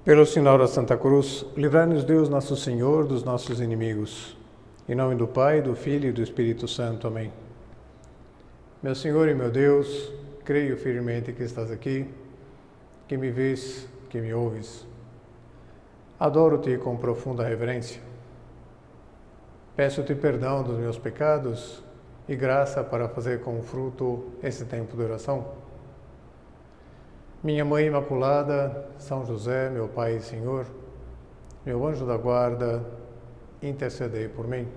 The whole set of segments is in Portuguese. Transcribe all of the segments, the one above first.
Pelo sinal da Santa Cruz, livrai-nos Deus nosso Senhor dos nossos inimigos. Em nome do Pai, do Filho e do Espírito Santo. Amém. Meu Senhor e meu Deus, creio firmemente que estás aqui, que me vês, que me ouves. Adoro-te com profunda reverência. Peço-te perdão dos meus pecados e graça para fazer com fruto esse tempo de oração. Minha Mãe Imaculada, São José, meu Pai e Senhor, meu anjo da guarda, intercedei por mim.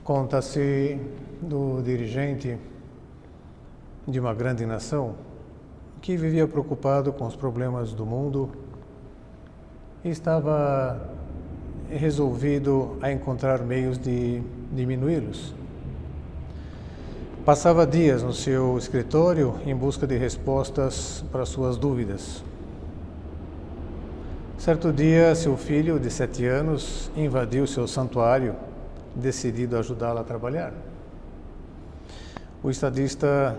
Conta-se do dirigente de uma grande nação que vivia preocupado com os problemas do mundo e estava resolvido a encontrar meios de diminuí-los. Passava dias no seu escritório em busca de respostas para suas dúvidas. Certo dia, seu filho, de 7 anos, invadiu seu santuário, decidido a ajudá-la a trabalhar. O estadista,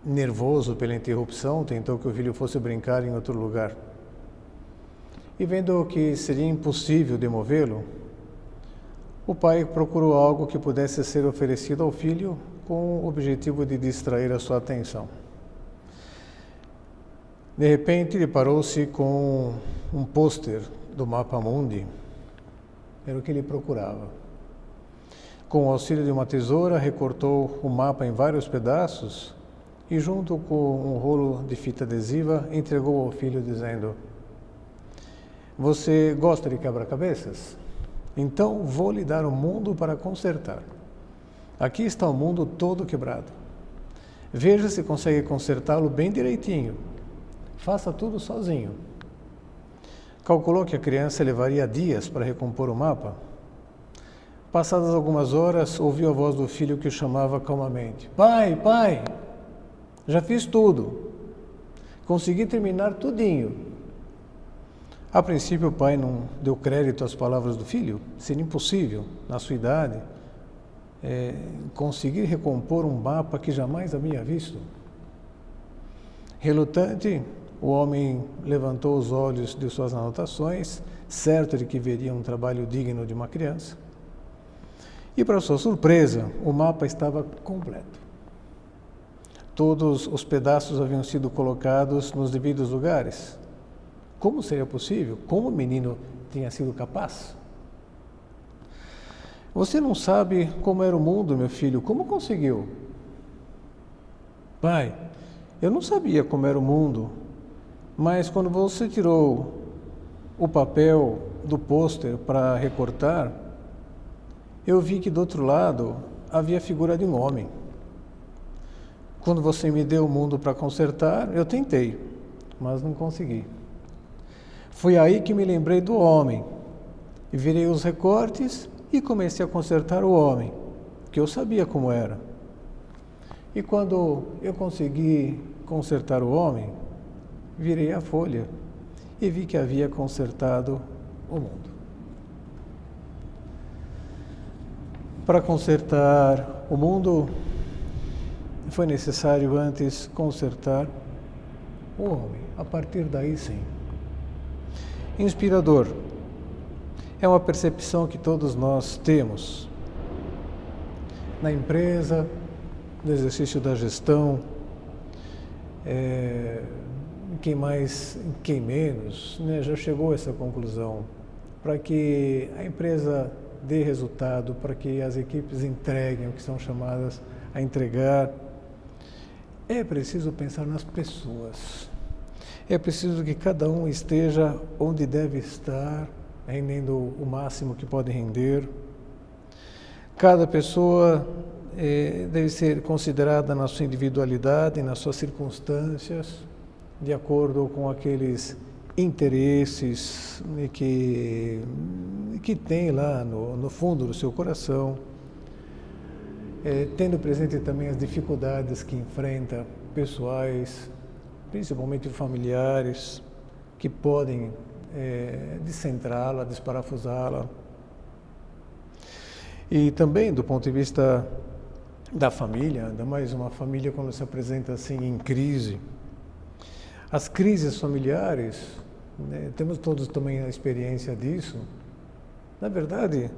nervoso pela interrupção, tentou que o filho fosse brincar em outro lugar. E vendo que seria impossível demovê-lo, o pai procurou algo que pudesse ser oferecido ao filho com o objetivo de distrair a sua atenção. De repente, deparou-se com um pôster do Mapa Mundi. Era o que ele procurava. Com o auxílio de uma tesoura, recortou o mapa em vários pedaços e, junto com um rolo de fita adesiva, entregou ao filho dizendo: "Você gosta de quebra-cabeças? Então vou lhe dar o mundo para consertar. Aqui está o mundo todo quebrado. Veja se consegue consertá-lo bem direitinho. Faça tudo sozinho." Calculou que a criança levaria dias para recompor o mapa. Passadas algumas horas, ouviu a voz do filho que o chamava calmamente: "Pai, pai, já fiz tudo. Consegui terminar tudinho." A princípio, o pai não deu crédito às palavras do filho. Seria impossível, na sua idade, conseguir recompor um mapa que jamais havia visto. Relutante, o homem levantou os olhos de suas anotações, certo de que veria um trabalho digno de uma criança. E, para sua surpresa, o mapa estava completo. Todos os pedaços haviam sido colocados nos devidos lugares. Como seria possível? Como o menino tinha sido capaz? "Você não sabe como era o mundo, meu filho. Como conseguiu?" "Pai, eu não sabia como era o mundo, mas quando você tirou o papel do pôster para recortar, eu vi que do outro lado havia a figura de um homem. Quando você me deu o mundo para consertar, eu tentei, mas não consegui. Foi aí que me lembrei do homem, e virei os recortes e comecei a consertar o homem, que eu sabia como era. E quando eu consegui consertar o homem, virei a folha e vi que havia consertado o mundo." Para consertar o mundo, foi necessário antes consertar o homem. A partir daí, sim. Inspirador. É uma percepção que todos nós temos. Na empresa, no exercício da gestão, quem mais, quem menos, né, já chegou a essa conclusão. Para que a empresa dê resultado, para que as equipes entreguem o que são chamadas a entregar, é preciso pensar nas pessoas. É preciso que cada um esteja onde deve estar, rendendo o máximo que pode render. Cada pessoa deve ser considerada na sua individualidade, nas suas circunstâncias, de acordo com aqueles interesses que tem lá no fundo do seu coração, tendo presente também as dificuldades que enfrenta, pessoais, principalmente familiares, que podem descentrá-la, desparafusá-la. E também do ponto de vista da família, ainda mais uma família quando se apresenta assim em crise. As crises familiares, né, temos todos também a experiência disso, na verdade,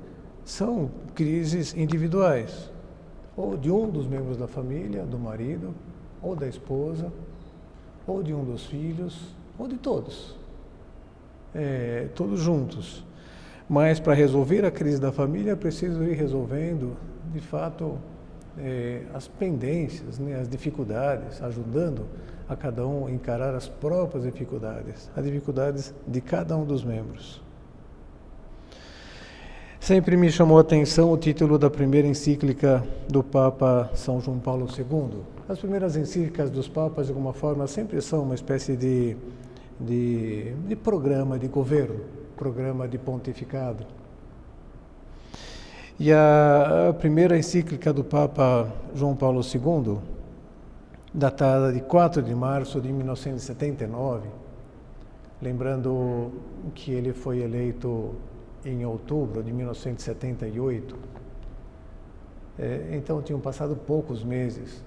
são crises individuais, ou de um dos membros da família, do marido, ou da esposa, ou de um dos filhos, ou de todos, todos juntos. Mas para resolver a crise da família é preciso ir resolvendo, de fato, as pendências, né, as dificuldades, ajudando a cada um a encarar as próprias dificuldades, as dificuldades de cada um dos membros. Sempre me chamou a atenção o título da primeira encíclica do Papa São João Paulo II. As primeiras encíclicas dos papas, de alguma forma, sempre são uma espécie de programa de governo, programa de pontificado. E a primeira encíclica do Papa João Paulo II, datada de 4 de março de 1979, lembrando que ele foi eleito em outubro de 1978, então tinham passado poucos meses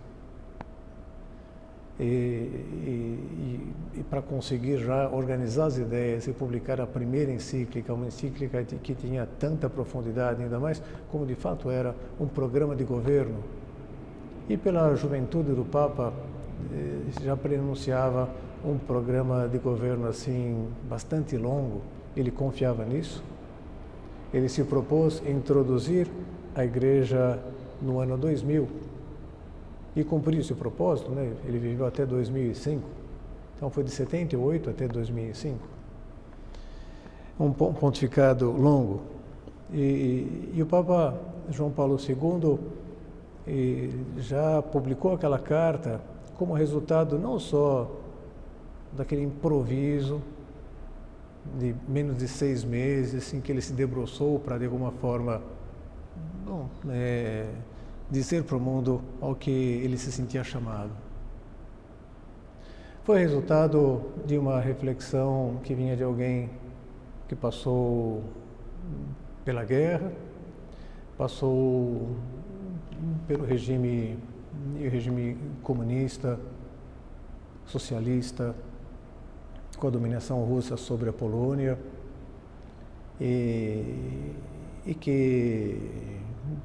e para conseguir já organizar as ideias e publicar a primeira encíclica, uma encíclica que tinha tanta profundidade, ainda mais como de fato era um programa de governo, e pela juventude do Papa já prenunciava um programa de governo assim bastante longo, ele confiava nisso. Ele se propôs introduzir a Igreja no ano 2000 e cumpriu esse propósito, né? Ele viveu até 2005, então foi de 78 até 2005. Um pontificado longo. E o Papa João Paulo II já publicou aquela carta como resultado não só daquele improviso de menos de 6 meses, em que ele se debruçou para, de alguma forma, dizer para o mundo ao que ele se sentia chamado. Foi resultado de uma reflexão que vinha de alguém que passou pela guerra, passou pelo regime comunista, socialista, com a dominação russa sobre a Polônia, e que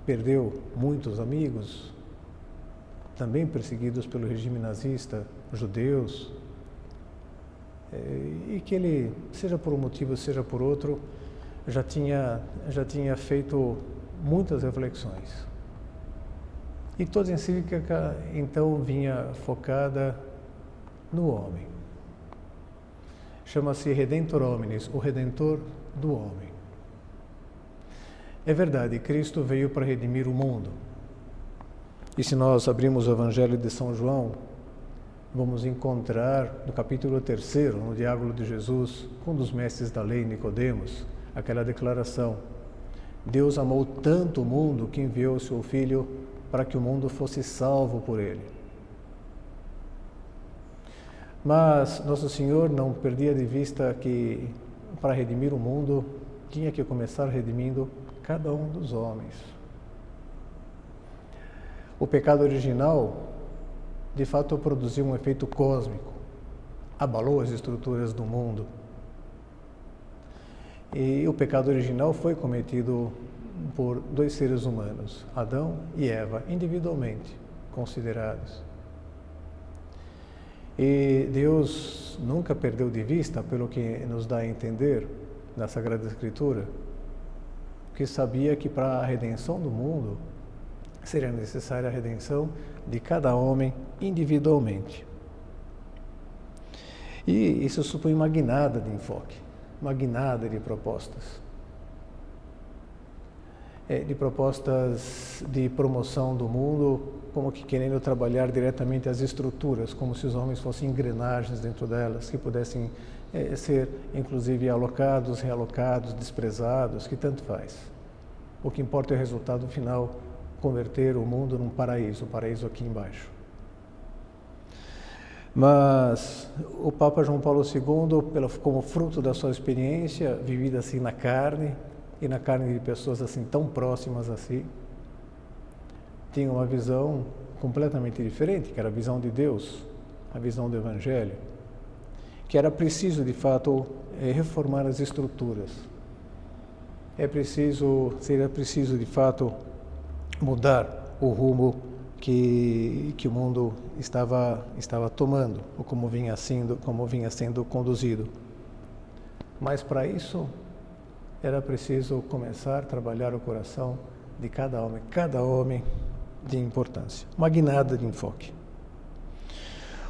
perdeu muitos amigos, também perseguidos pelo regime nazista, judeus, e que ele, seja por um motivo, seja por outro, já tinha feito muitas reflexões. E toda a encíclica, então, vinha focada no homem. Chama-se Redentor Hominis, o Redentor do homem. É verdade, Cristo veio para redimir o mundo. E se nós abrimos o Evangelho de São João, vamos encontrar no capítulo 3, no diálogo de Jesus, com um dos mestres da lei, Nicodemos, aquela declaração: Deus amou tanto o mundo que enviou o seu Filho para que o mundo fosse salvo por ele. Mas Nosso Senhor não perdia de vista que, para redimir o mundo, tinha que começar redimindo cada um dos homens. O pecado original, de fato, produziu um efeito cósmico, abalou as estruturas do mundo. E o pecado original foi cometido por 2 seres humanos, Adão e Eva, individualmente considerados. E Deus nunca perdeu de vista, pelo que nos dá a entender na Sagrada Escritura, que sabia que para a redenção do mundo seria necessária a redenção de cada homem individualmente. E isso supõe uma guinada de enfoque, uma guinada de propostas. De propostas de promoção do mundo, como que querendo trabalhar diretamente as estruturas, como se os homens fossem engrenagens dentro delas, que pudessem ser, inclusive, alocados, realocados, desprezados, que tanto faz. O que importa é o resultado final converter o mundo num paraíso, o paraíso aqui embaixo. Mas o Papa João Paulo II, como fruto da sua experiência, vivida assim na carne, e na carne de pessoas assim tão próximas assim, tinha uma visão completamente diferente, que era a visão de Deus, a visão do Evangelho, que era preciso, de fato, reformar as estruturas. Seria preciso, de fato, mudar o rumo que o mundo estava tomando, ou como vinha sendo conduzido. Mas para isso era preciso começar a trabalhar o coração de cada homem de importância, uma guinada de enfoque.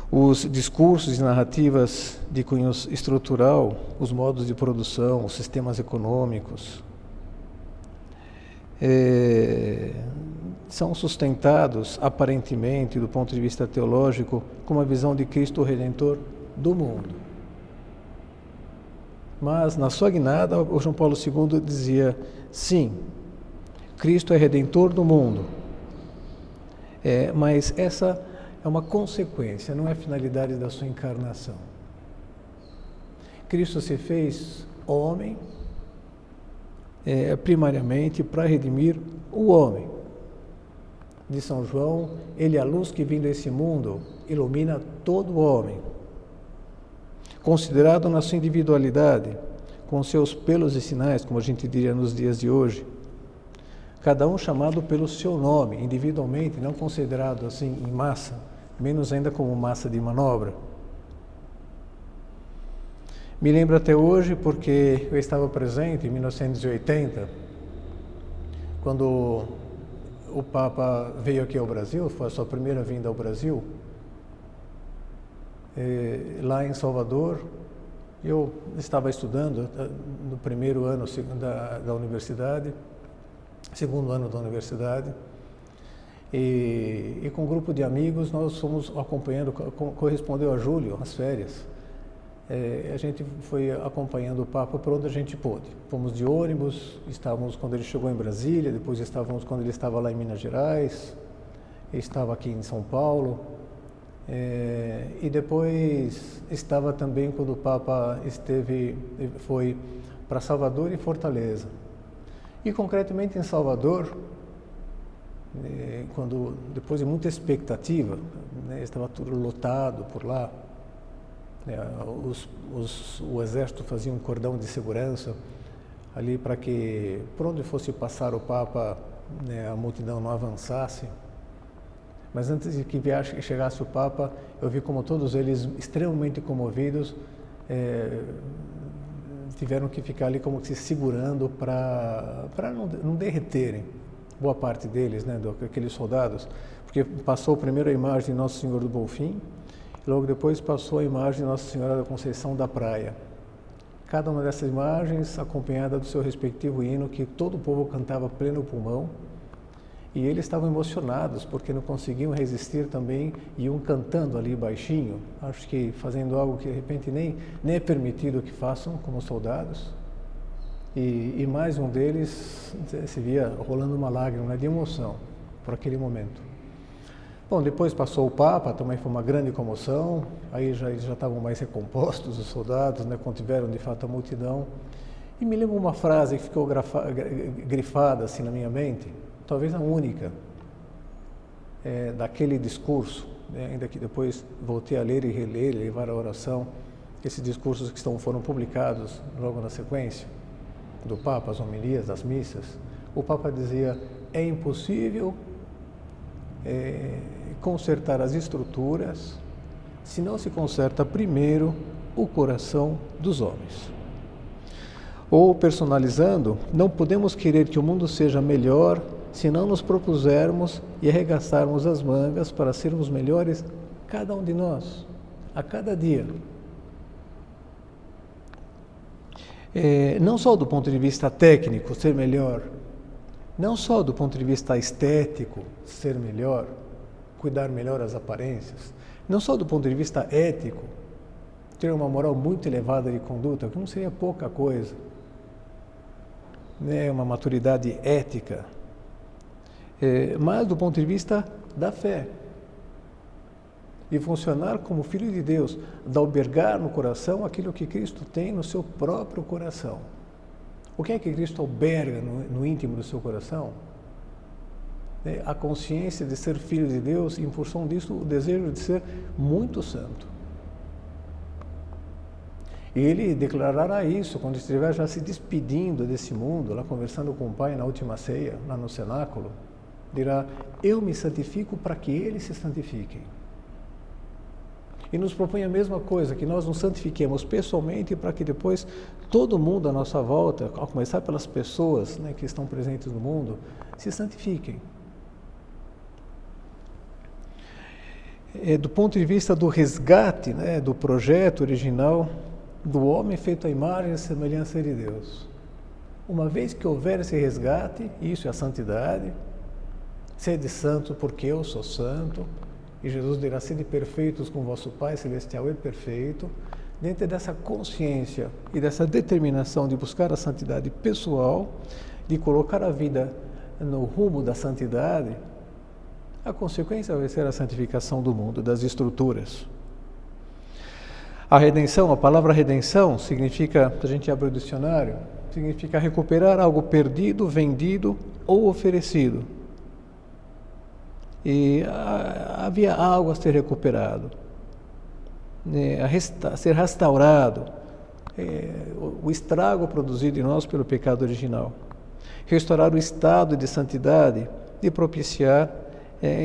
Os discursos e narrativas de cunho estrutural, os modos de produção, os sistemas econômicos, são sustentados, aparentemente, do ponto de vista teológico, com uma visão de Cristo Redentor do mundo. Mas, na sua guinada, o João Paulo II dizia, sim, Cristo é Redentor do mundo, mas essa é uma consequência, não é a finalidade da sua encarnação. Cristo se fez homem, primariamente para redimir o homem. De São João, ele é a luz que vindo a esse mundo ilumina todo o homem. Considerado na sua individualidade, com seus pelos e sinais, como a gente diria nos dias de hoje, cada um chamado pelo seu nome, individualmente, não considerado assim em massa, menos ainda como massa de manobra. Me lembro até hoje porque eu estava presente em 1980, quando o Papa veio aqui ao Brasil, foi a sua primeira vinda ao Brasil. Lá em Salvador, eu estava estudando no primeiro ano da universidade, segundo ano da universidade, e com um grupo de amigos nós fomos acompanhando, correspondeu a julho, as férias. A gente foi acompanhando o Papa por onde a gente pôde. Fomos de ônibus, estávamos quando ele chegou em Brasília, depois estávamos quando ele estava lá em Minas Gerais, estava aqui em São Paulo, e depois estava também quando o Papa foi para Salvador e Fortaleza. E concretamente em Salvador, quando depois de muita expectativa, estava tudo lotado por lá, o exército fazia um cordão de segurança ali para que, por onde fosse passar o Papa, a multidão não avançasse. Mas antes de que chegasse o Papa, eu vi como todos eles, extremamente comovidos, tiveram que ficar ali como que se segurando para não derreterem, boa parte deles, aqueles soldados, porque passou primeiro a imagem de Nosso Senhor do Bonfim, logo depois passou a imagem de Nossa Senhora da Conceição da Praia. Cada uma dessas imagens acompanhada do seu respectivo hino que todo o povo cantava a pleno pulmão, e eles estavam emocionados porque não conseguiam resistir também, e iam cantando ali baixinho, acho que fazendo algo que de repente nem é permitido que façam como soldados. E mais um deles se via rolando uma lágrima de emoção por aquele momento. Bom, depois passou o Papa, também foi uma grande comoção, aí já estavam mais recompostos os soldados, contiveram de fato a multidão. E me lembro uma frase que ficou grifada assim na minha mente, talvez a única, daquele discurso, ainda que depois voltei a ler e reler, levar a oração, esses discursos que foram publicados logo na sequência, do Papa, as homilias, das missas. O Papa dizia, é impossível consertar as estruturas se não se conserta primeiro o coração dos homens. Ou, personalizando, não podemos querer que o mundo seja melhor se não nos propusermos e arregaçarmos as mangas para sermos melhores, cada um de nós, a cada dia. Não só do ponto de vista técnico, ser melhor, não só do ponto de vista estético, ser melhor, cuidar melhor as aparências, não só do ponto de vista ético, ter uma moral muito elevada de conduta, que não seria pouca coisa, uma maturidade ética, mas do ponto de vista da fé. E funcionar como filho de Deus, de albergar no coração aquilo que Cristo tem no seu próprio coração. O que é que Cristo alberga no íntimo do seu coração? A consciência de ser filho de Deus e, em função disso, o desejo de ser muito santo. E ele declarará isso quando estiver já se despedindo desse mundo, lá conversando com o Pai na última ceia, lá no cenáculo, dirá: eu me santifico para que eles se santifiquem. E nos propõe a mesma coisa, que nós nos santifiquemos pessoalmente para que depois todo mundo à nossa volta, a começar pelas pessoas, né, que estão presentes no mundo, se santifiquem. Do ponto de vista do resgate, né, do projeto original do homem feito à imagem e semelhança de Deus. Uma vez que houver esse resgate, isso é a santidade, sede santo porque eu sou santo, e Jesus dirá: sede perfeitos como vosso Pai Celestial é perfeito. Dentro dessa consciência e dessa determinação de buscar a santidade pessoal, de colocar a vida no rumo da santidade, a consequência vai ser a santificação do mundo, das estruturas. A redenção, a palavra redenção significa, a gente abre o dicionário, significa recuperar algo perdido, vendido ou oferecido. E havia algo a ser recuperado, a ser restaurado, o estrago produzido em nós pelo pecado original. Restaurar o estado de santidade e propiciar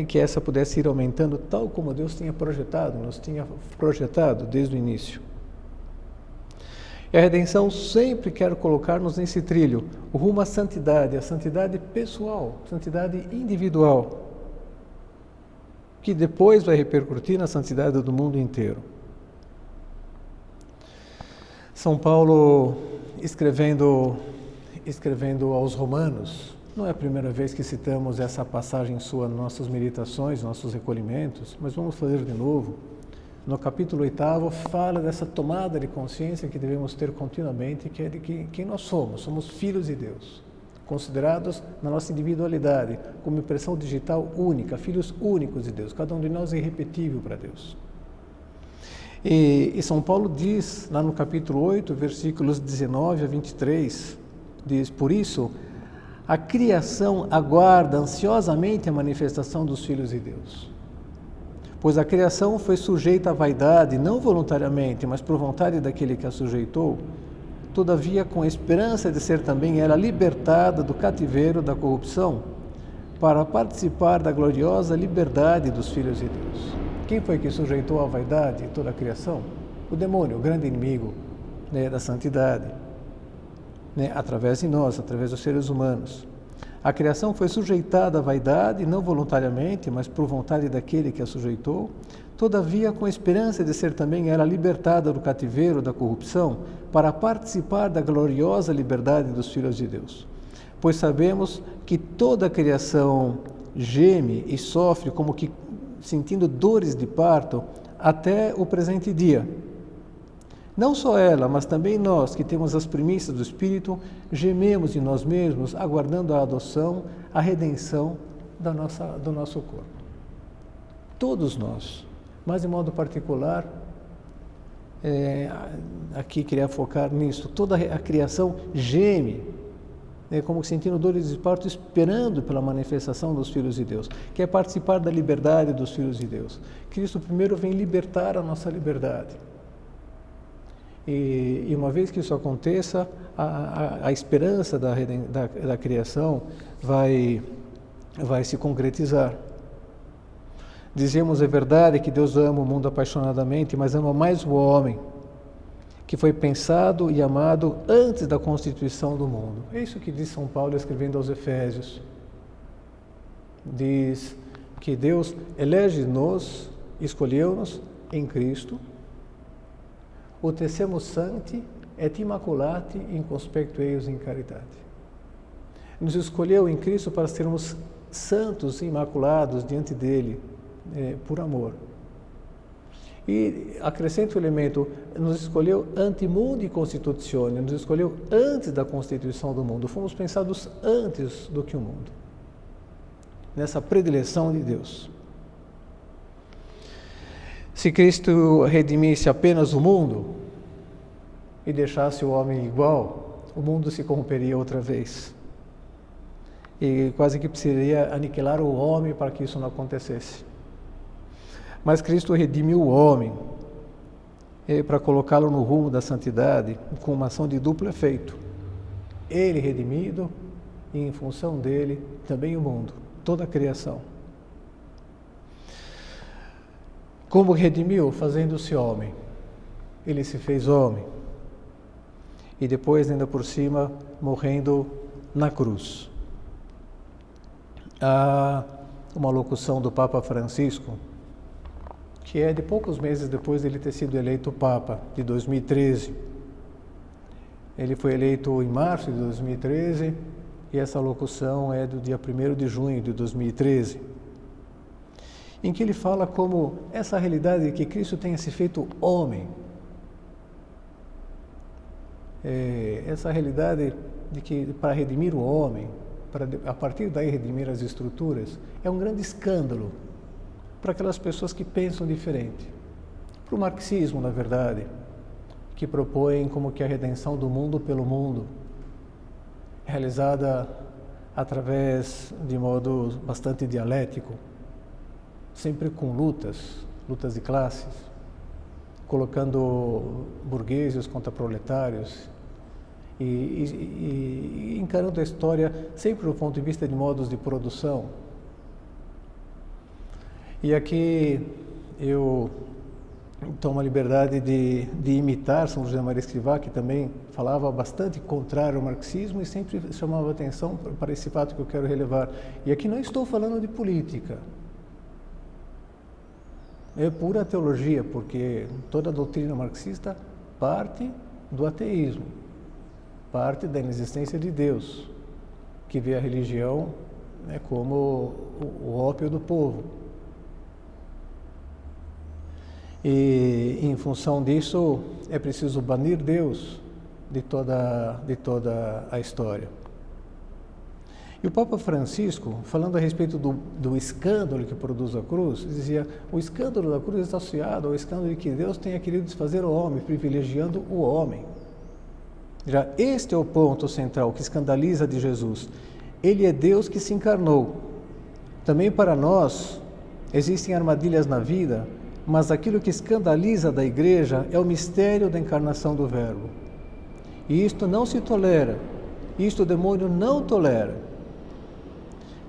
que essa pudesse ir aumentando tal como Deus tinha projetado, nos tinha projetado desde o início. E a redenção sempre quer colocar-nos nesse trilho, o rumo à santidade, a santidade pessoal, santidade individual, que depois vai repercutir na santidade do mundo inteiro. São Paulo, escrevendo aos Romanos, não é a primeira vez que citamos essa passagem sua nas nossas meditações, nossos recolhimentos, mas vamos fazer de novo. No capítulo 8, fala dessa tomada de consciência que devemos ter continuamente, que é de quem nós somos filhos de Deus, considerados na nossa individualidade, como impressão digital única, filhos únicos de Deus, cada um de nós é irrepetível para Deus. E São Paulo diz, lá no capítulo 8, versículos 19 a 23, diz: por isso, a criação aguarda ansiosamente a manifestação dos filhos de Deus. Pois a criação foi sujeita à vaidade, não voluntariamente, mas por vontade daquele que a sujeitou, todavia com a esperança de ser também ela libertada do cativeiro da corrupção, para participar da gloriosa liberdade dos filhos de Deus. Quem foi que sujeitou à vaidade toda a criação? O demônio, o grande inimigo, né, da santidade, né, através de nós, através dos seres humanos. A criação foi sujeitada à vaidade, não voluntariamente, mas por vontade daquele que a sujeitou, todavia com a esperança de ser também ela libertada do cativeiro da corrupção, para participar da gloriosa liberdade dos filhos de Deus. Pois sabemos que toda a criação geme e sofre como que sentindo dores de parto até o presente dia. Não só ela, mas também nós, que temos as primícias do Espírito, gememos em nós mesmos, aguardando a adoção, a redenção do nosso corpo. Todos nós, mas de modo particular, aqui queria focar nisso, toda a criação geme, como sentindo dores de parto, esperando pela manifestação dos filhos de Deus, quer participar da liberdade dos filhos de Deus. Cristo primeiro vem libertar a nossa liberdade. E uma vez que isso aconteça, a esperança da criação vai se concretizar. Dizemos, é verdade que Deus ama o mundo apaixonadamente, mas ama mais o homem, que foi pensado e amado antes da constituição do mundo. É isso que diz São Paulo escrevendo aos Efésios. Diz que Deus elege-nos, escolheu-nos em Cristo, o tecemos santi et immaculati in conspectu eius in caritate. Nos escolheu em Cristo para sermos santos e imaculados diante dele, por amor. E acrescenta o elemento, nos escolheu ante mundi constitutione, nos escolheu antes da constituição do mundo, fomos pensados antes do que o mundo. nessa predileção de Deus. Se Cristo redimisse apenas o mundo e deixasse o homem igual, o mundo se corromperia outra vez. E quase que precisaria aniquilar o homem para que isso não acontecesse. Mas Cristo redimiu o homem para colocá-lo no rumo da santidade com uma ação de duplo efeito. Ele redimido e, em função dele, também o mundo, toda a criação. Como redimiu? Fazendo-se homem. Ele se fez homem. E depois, ainda por cima, morrendo na cruz. Há uma locução do Papa Francisco, que é de poucos meses depois de ele ter sido eleito Papa, de 2013. Ele foi eleito em março de 2013 e essa locução é do dia 1º de junho de 2013, em que ele fala como essa realidade de que Cristo tenha se feito homem, essa realidade de que para redimir o homem, para a partir daí redimir as estruturas, é um grande escândalo para aquelas pessoas que pensam diferente. Para o marxismo, na verdade, que propõem como que a redenção do mundo pelo mundo, realizada através de modo bastante dialético, sempre com lutas de classes, colocando burgueses contra proletários e encarando a história sempre do ponto de vista de modos de produção. E aqui eu tomo a liberdade de imitar São José Maria Escrivá, que também falava bastante contrário ao marxismo e sempre chamava atenção para esse fato que eu quero relevar. E aqui não estou falando de política. É pura teologia, porque toda a doutrina marxista parte do ateísmo, parte da inexistência de Deus, que vê a religião como o ópio do povo. E, em função disso, é preciso banir Deus de toda a história. E o Papa Francisco, falando a respeito do escândalo que produz a cruz, dizia: o escândalo da cruz está associado ao escândalo de que Deus tenha querido desfazer o homem, privilegiando o homem. Já este é o ponto central que escandaliza de Jesus. Ele é Deus que se encarnou. Também para nós existem armadilhas na vida, mas aquilo que escandaliza da igreja é o mistério da encarnação do Verbo. E isto não se tolera, isto o demônio não tolera.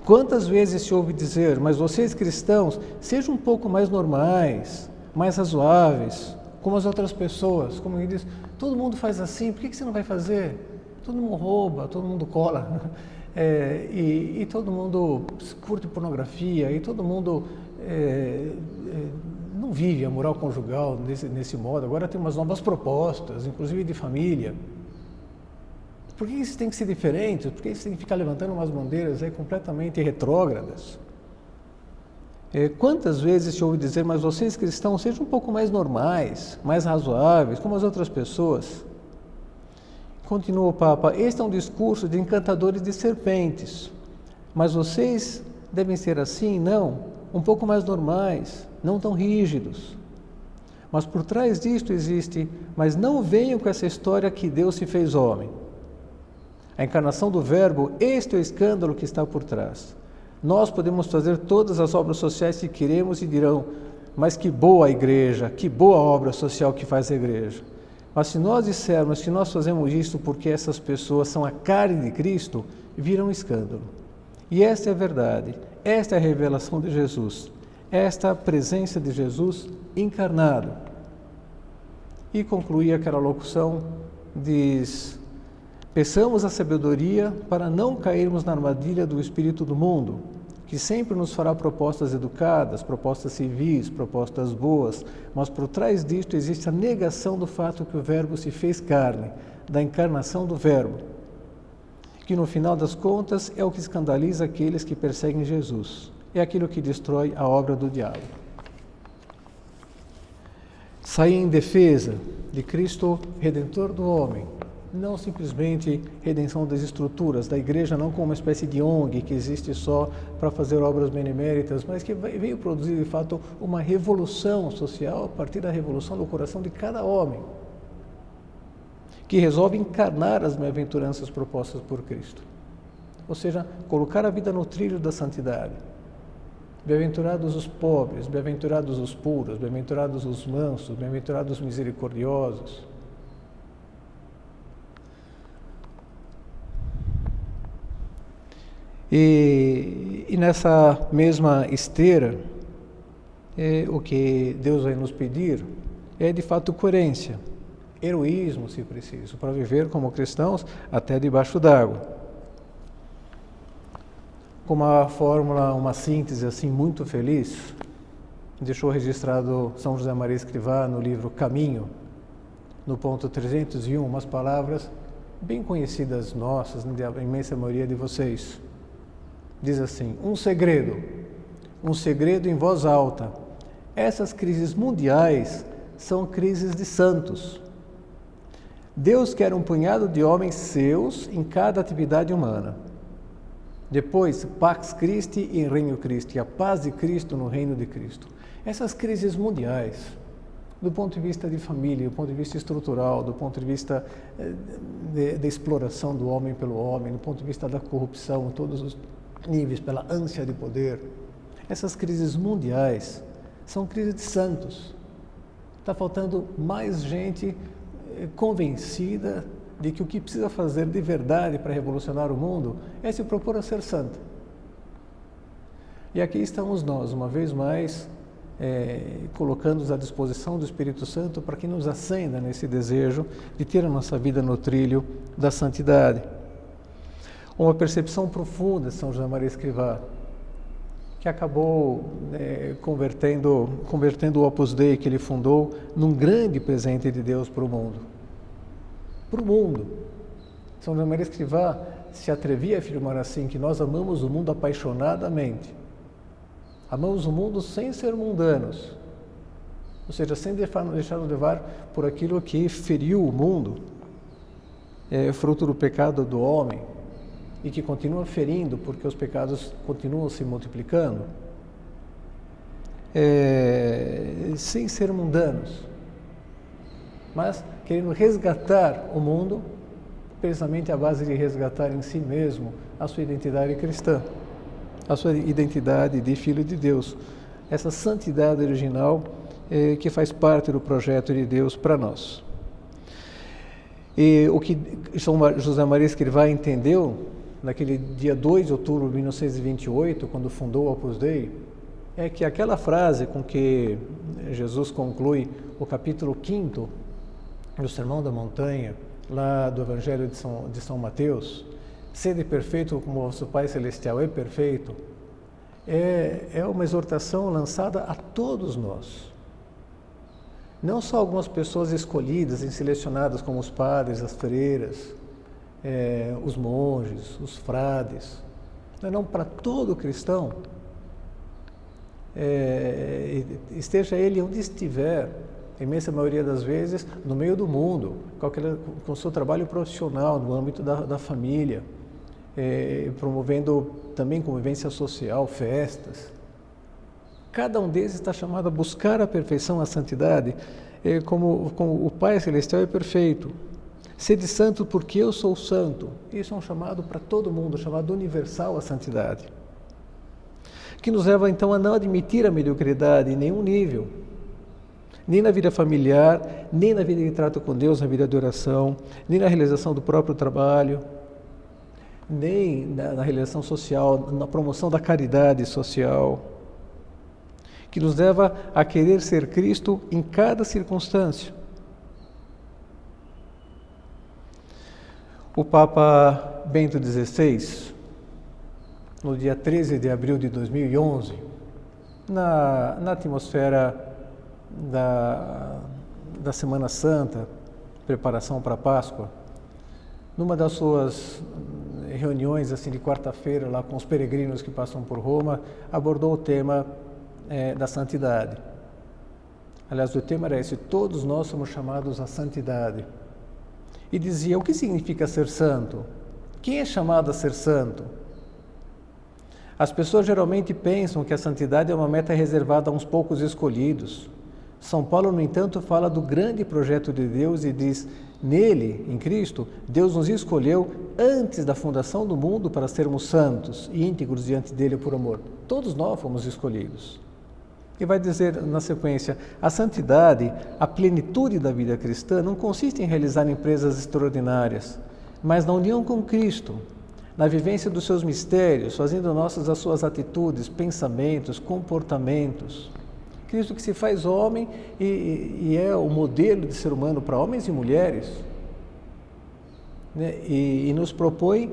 Quantas vezes se ouve dizer: mas vocês cristãos, sejam um pouco mais normais, mais razoáveis, como as outras pessoas. Como ele diz, todo mundo faz assim, por que você não vai fazer? Todo mundo rouba, todo mundo cola, e todo mundo curte pornografia, e todo mundo não vive a moral conjugal nesse modo. Agora tem umas novas propostas, inclusive de família. Por que isso tem que ser diferente? Por que isso tem que ficar levantando umas bandeiras completamente retrógradas? Quantas vezes se ouve dizer: mas vocês cristãos, sejam um pouco mais normais, mais razoáveis, como as outras pessoas. Continua o Papa: este é um discurso de encantadores de serpentes, mas vocês devem ser assim, não, um pouco mais normais, não tão rígidos. Mas por trás disto existe: mas não venham com essa história que Deus se fez homem. A encarnação do Verbo, este é o escândalo que está por trás. Nós podemos fazer todas as obras sociais que queremos e dirão: mas que boa a igreja, que boa obra social que faz a igreja. Mas se nós dissermos que nós fazemos isso porque essas pessoas são a carne de Cristo, vira um escândalo. E esta é a verdade, esta é a revelação de Jesus, esta é a presença de Jesus encarnado. E concluir aquela locução, diz: peçamos a sabedoria para não cairmos na armadilha do espírito do mundo, que sempre nos fará propostas educadas, propostas civis, propostas boas, mas por trás disto existe a negação do fato que o Verbo se fez carne, da encarnação do Verbo, que no final das contas é o que escandaliza aqueles que perseguem Jesus, é aquilo que destrói a obra do diabo. Sair em defesa de Cristo, Redentor do homem, não simplesmente redenção das estruturas, da igreja não como uma espécie de ONG que existe só para fazer obras beneméritas, mas que veio produzir de fato uma revolução social a partir da revolução do coração de cada homem, que resolve encarnar as bem-aventuranças propostas por Cristo. Ou seja, colocar a vida no trilho da santidade. Bem-aventurados os pobres, bem-aventurados os puros, bem-aventurados os mansos, bem-aventurados os misericordiosos. E nessa mesma esteira, o que Deus vai nos pedir é de fato coerência, heroísmo, se preciso, para viver como cristãos até debaixo d'água. Com uma fórmula, uma síntese assim muito feliz, deixou registrado São José Maria Escrivá no livro Caminho, no ponto 301, umas palavras bem conhecidas nossas, da imensa maioria de vocês. Diz assim: um segredo em voz alta. Essas crises mundiais são crises de santos. Deus quer um punhado de homens seus em cada atividade humana. Depois, Pax Christi em Reino Christi, a paz de Cristo no reino de Cristo. Essas crises mundiais, do ponto de vista de família, do ponto de vista estrutural, do ponto de vista da exploração do homem pelo homem, do ponto de vista da corrupção, todos os níveis, pela ânsia de poder. Essas crises mundiais são crises de santos. Está faltando mais gente convencida de que o que precisa fazer de verdade para revolucionar o mundo é se propor a ser santo. E aqui estamos nós, uma vez mais, colocando-nos à disposição do Espírito Santo para que nos acenda nesse desejo de ter a nossa vida no trilho da santidade. Uma percepção profunda de São José Maria Escrivá, que acabou convertendo o Opus Dei que ele fundou num grande presente de Deus para o mundo. Para o mundo. São José Maria Escrivá se atrevia a afirmar assim, que nós amamos o mundo apaixonadamente. Amamos o mundo sem ser mundanos, ou seja, sem deixar-nos levar por aquilo que feriu o mundo, fruto do pecado do homem, e que continua ferindo porque os pecados continuam se multiplicando, sem ser mundanos, mas querendo resgatar o mundo, precisamente à base de resgatar em si mesmo a sua identidade cristã, a sua identidade de filho de Deus, essa santidade original que faz parte do projeto de Deus para nós. E o que São José Maria Escrivá entendeu naquele dia 2 de outubro de 1928, quando fundou o Opus Dei, é que aquela frase com que Jesus conclui o capítulo 5º do Sermão da Montanha, lá do Evangelho de São Mateus, sede perfeito como vosso Pai Celestial é perfeito, é uma exortação lançada a todos nós. Não só algumas pessoas escolhidas e selecionadas como os padres, as freiras, os monges, os frades, não, para todo cristão, esteja ele onde estiver, a imensa maioria das vezes no meio do mundo, com o seu trabalho profissional, no âmbito da família, promovendo também convivência social, festas. Cada um deles está chamado a buscar a perfeição, a santidade, como o Pai Celestial é perfeito. Sede santo porque eu sou santo. Isso é um chamado para todo mundo, um chamado universal à santidade. Que nos leva então a não admitir a mediocridade em nenhum nível. Nem na vida familiar, nem na vida de trato com Deus, na vida de oração, nem na realização do próprio trabalho, nem na realização social, na promoção da caridade social, que nos leva a querer ser Cristo em cada circunstância. O Papa Bento XVI, no dia 13 de abril de 2011, na atmosfera da Semana Santa, preparação para a Páscoa, numa das suas reuniões assim, de quarta-feira lá com os peregrinos que passam por Roma, abordou o tema da santidade. Aliás, o tema era esse: todos nós somos chamados à santidade. e dizia: o que significa ser santo? Quem é chamado a ser santo? As pessoas geralmente pensam que a santidade é uma meta reservada a uns poucos escolhidos. São Paulo, no entanto, fala do grande projeto de Deus e diz: nele, em Cristo, Deus nos escolheu antes da fundação do mundo para sermos santos e íntegros diante dele por amor. Todos nós fomos escolhidos. E vai dizer na sequência: a santidade, a plenitude da vida cristã, não consiste em realizar empresas extraordinárias, mas na união com Cristo, na vivência dos seus mistérios, fazendo nossas as suas atitudes, pensamentos, comportamentos. Cristo que se faz homem e é o modelo de ser humano para homens e mulheres, né? E nos propõe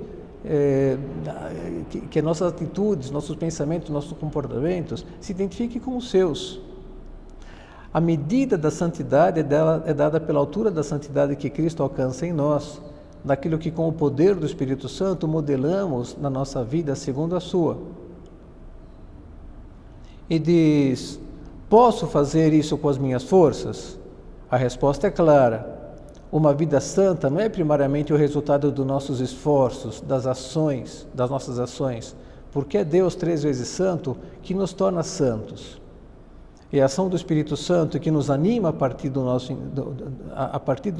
que nossas atitudes, nossos pensamentos, nossos comportamentos se identifiquem com os seus. A medida da santidade é dada pela altura da santidade que Cristo alcança em nós, daquilo que com o poder do Espírito Santo modelamos na nossa vida segundo a sua. E diz: posso fazer isso com as minhas forças? A resposta é clara. Uma vida santa não é primariamente o resultado dos nossos esforços, das nossas ações, porque é Deus 3 vezes santo que nos torna santos. E a ação do Espírito Santo que nos anima a partir do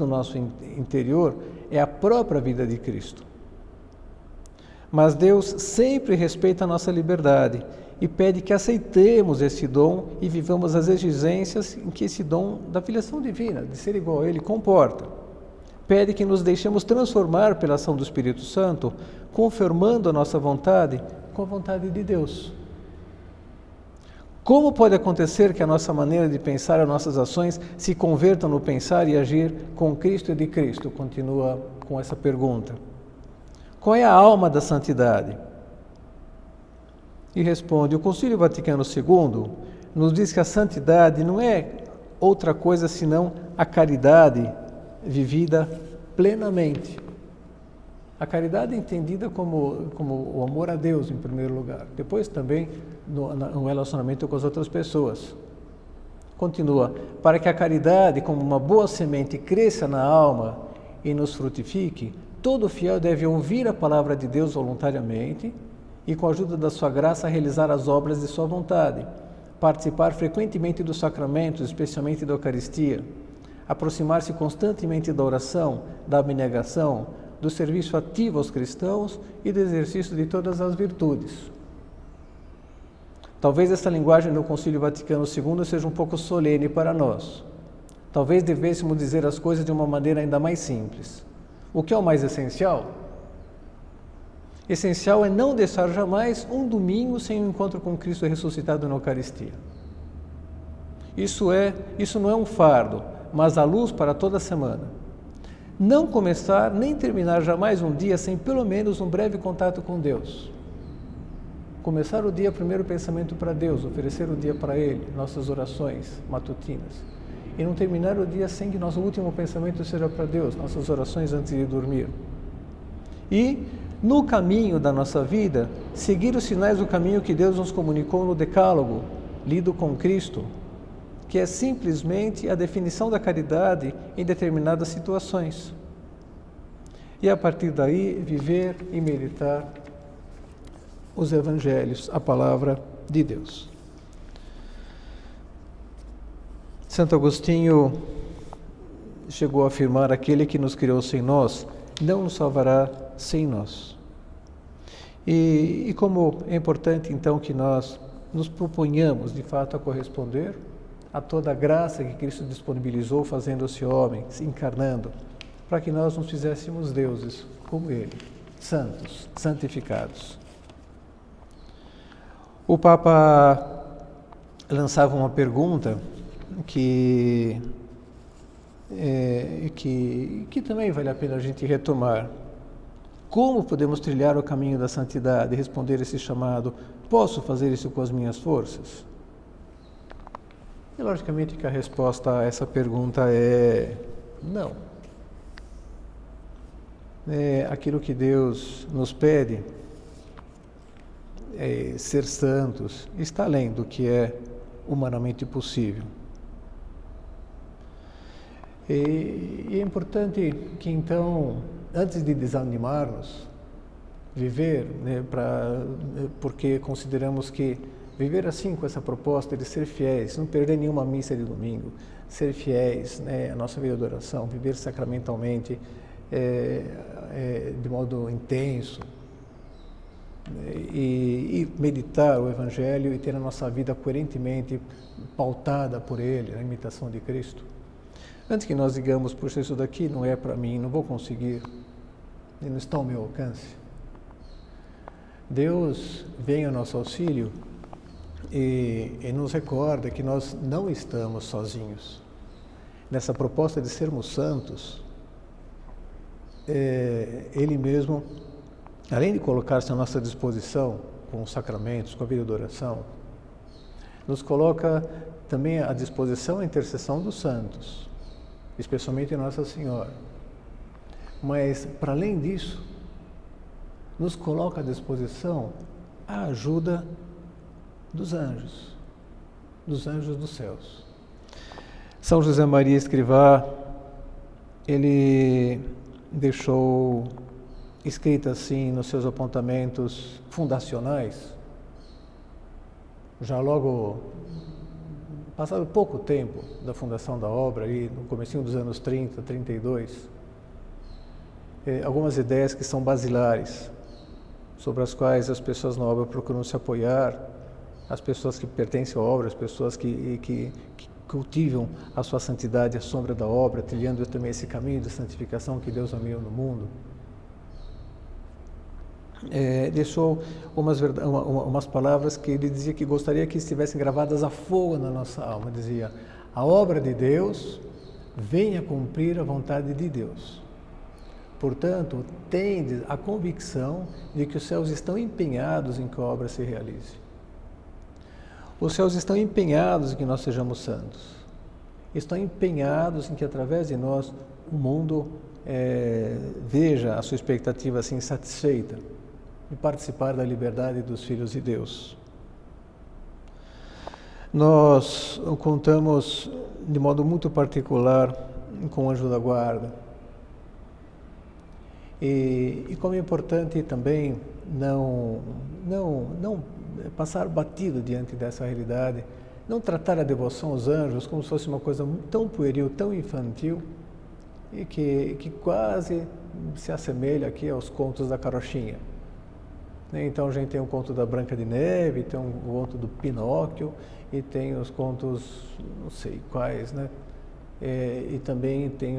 nosso interior é a própria vida de Cristo. Mas Deus sempre respeita a nossa liberdade e pede que aceitemos esse dom e vivamos as exigências em que esse dom da filiação divina, de ser igual a Ele, comporta. Pede que nos deixemos transformar pela ação do Espírito Santo, confirmando a nossa vontade com a vontade de Deus. Como pode acontecer que a nossa maneira de pensar, as nossas ações, se convertam no pensar e agir com Cristo e de Cristo? Continua com essa pergunta. Qual é a alma da santidade? E responde: o Concílio Vaticano II nos diz que a santidade não é outra coisa senão a caridade vivida plenamente. A caridade é entendida como o amor a Deus, em primeiro lugar. Depois também no relacionamento com as outras pessoas. Continua: para que a caridade, como uma boa semente, cresça na alma e nos frutifique, todo fiel deve ouvir a palavra de Deus voluntariamente e, com a ajuda da sua graça, realizar as obras de sua vontade, participar frequentemente dos sacramentos, especialmente da Eucaristia, aproximar-se constantemente da oração, da abnegação, do serviço ativo aos cristãos e do exercício de todas as virtudes. Talvez essa linguagem do Concílio Vaticano II seja um pouco solene para nós. Talvez devêssemos dizer as coisas de uma maneira ainda mais simples. O que é o mais essencial? Essencial é não deixar jamais um domingo sem um encontro com Cristo ressuscitado na Eucaristia. Isso não é um fardo, mas a luz para toda a semana. Não começar nem terminar jamais um dia sem pelo menos um breve contato com Deus. Começar o dia, primeiro pensamento para Deus, oferecer o dia para Ele, nossas orações matutinas. E não terminar o dia sem que nosso último pensamento seja para Deus, nossas orações antes de dormir. E, no caminho da nossa vida, seguir os sinais do caminho que Deus nos comunicou no Decálogo, lido com Cristo, que é simplesmente a definição da caridade em determinadas situações. E a partir daí, viver e meditar os Evangelhos, a palavra de Deus. Santo Agostinho chegou a afirmar: aquele que nos criou sem nós, não nos salvará sem nós. E como é importante então que nós nos proponhamos de fato a corresponder a toda a graça que Cristo disponibilizou, fazendo-se homem, se encarnando, para que nós nos fizéssemos deuses como Ele, santos, santificados. O Papa lançava uma pergunta que também vale a pena a gente retomar. Como podemos trilhar o caminho da santidade e responder esse chamado? Posso fazer isso com as minhas forças? E logicamente que a resposta a essa pergunta é não. Aquilo que Deus nos pede, ser santos, está além do que é humanamente possível. E é importante que então, antes de desanimarmos, viver, né, porque consideramos que viver assim com essa proposta de ser fiéis, não perder nenhuma missa de domingo, ser fiéis, né, à nossa vida de oração, viver sacramentalmente de modo intenso, e meditar o Evangelho e ter a nossa vida coerentemente pautada por Ele, na imitação de Cristo. Antes que nós digamos, puxa, isso daqui não é para mim, não vou conseguir, não está ao meu alcance. Deus vem ao nosso auxílio e nos recorda que nós não estamos sozinhos. Nessa proposta de sermos santos, Ele mesmo, além de colocar-se à nossa disposição com os sacramentos, com a vida de oração, nos coloca também à disposição a intercessão dos santos, especialmente Nossa Senhora. Mas, para além disso, nos coloca à disposição a ajuda dos anjos dos céus. São José Maria Escrivá, ele deixou escrito assim nos seus apontamentos fundacionais, já logo passado pouco tempo da fundação da obra, aí no comecinho dos anos 30, 32, algumas ideias que são basilares, sobre as quais as pessoas na obra procuram se apoiar, as pessoas que pertencem à obra, as pessoas que cultivam a sua santidade à sombra da obra, trilhando também esse caminho de santificação que Deus ameou no mundo. Deixou umas palavras que ele dizia que gostaria que estivessem gravadas a fogo na nossa alma. Dizia: a obra de Deus venha cumprir a vontade de Deus. Portanto, tende a convicção de que os céus estão empenhados em que a obra se realize. Os céus estão empenhados em que nós sejamos santos. Estão empenhados em que, através de nós, o mundo veja a sua expectativa assim satisfeita de participar da liberdade dos filhos de Deus. Nós contamos de modo muito particular com o anjo da guarda. E como é importante também não passar batido diante dessa realidade, não tratar a devoção aos anjos como se fosse uma coisa tão pueril, tão infantil, e que quase se assemelha aqui aos contos da carochinha. Então a gente tem o conto da Branca de Neve, tem o conto do Pinóquio, e tem os contos, não sei quais, né? E também tem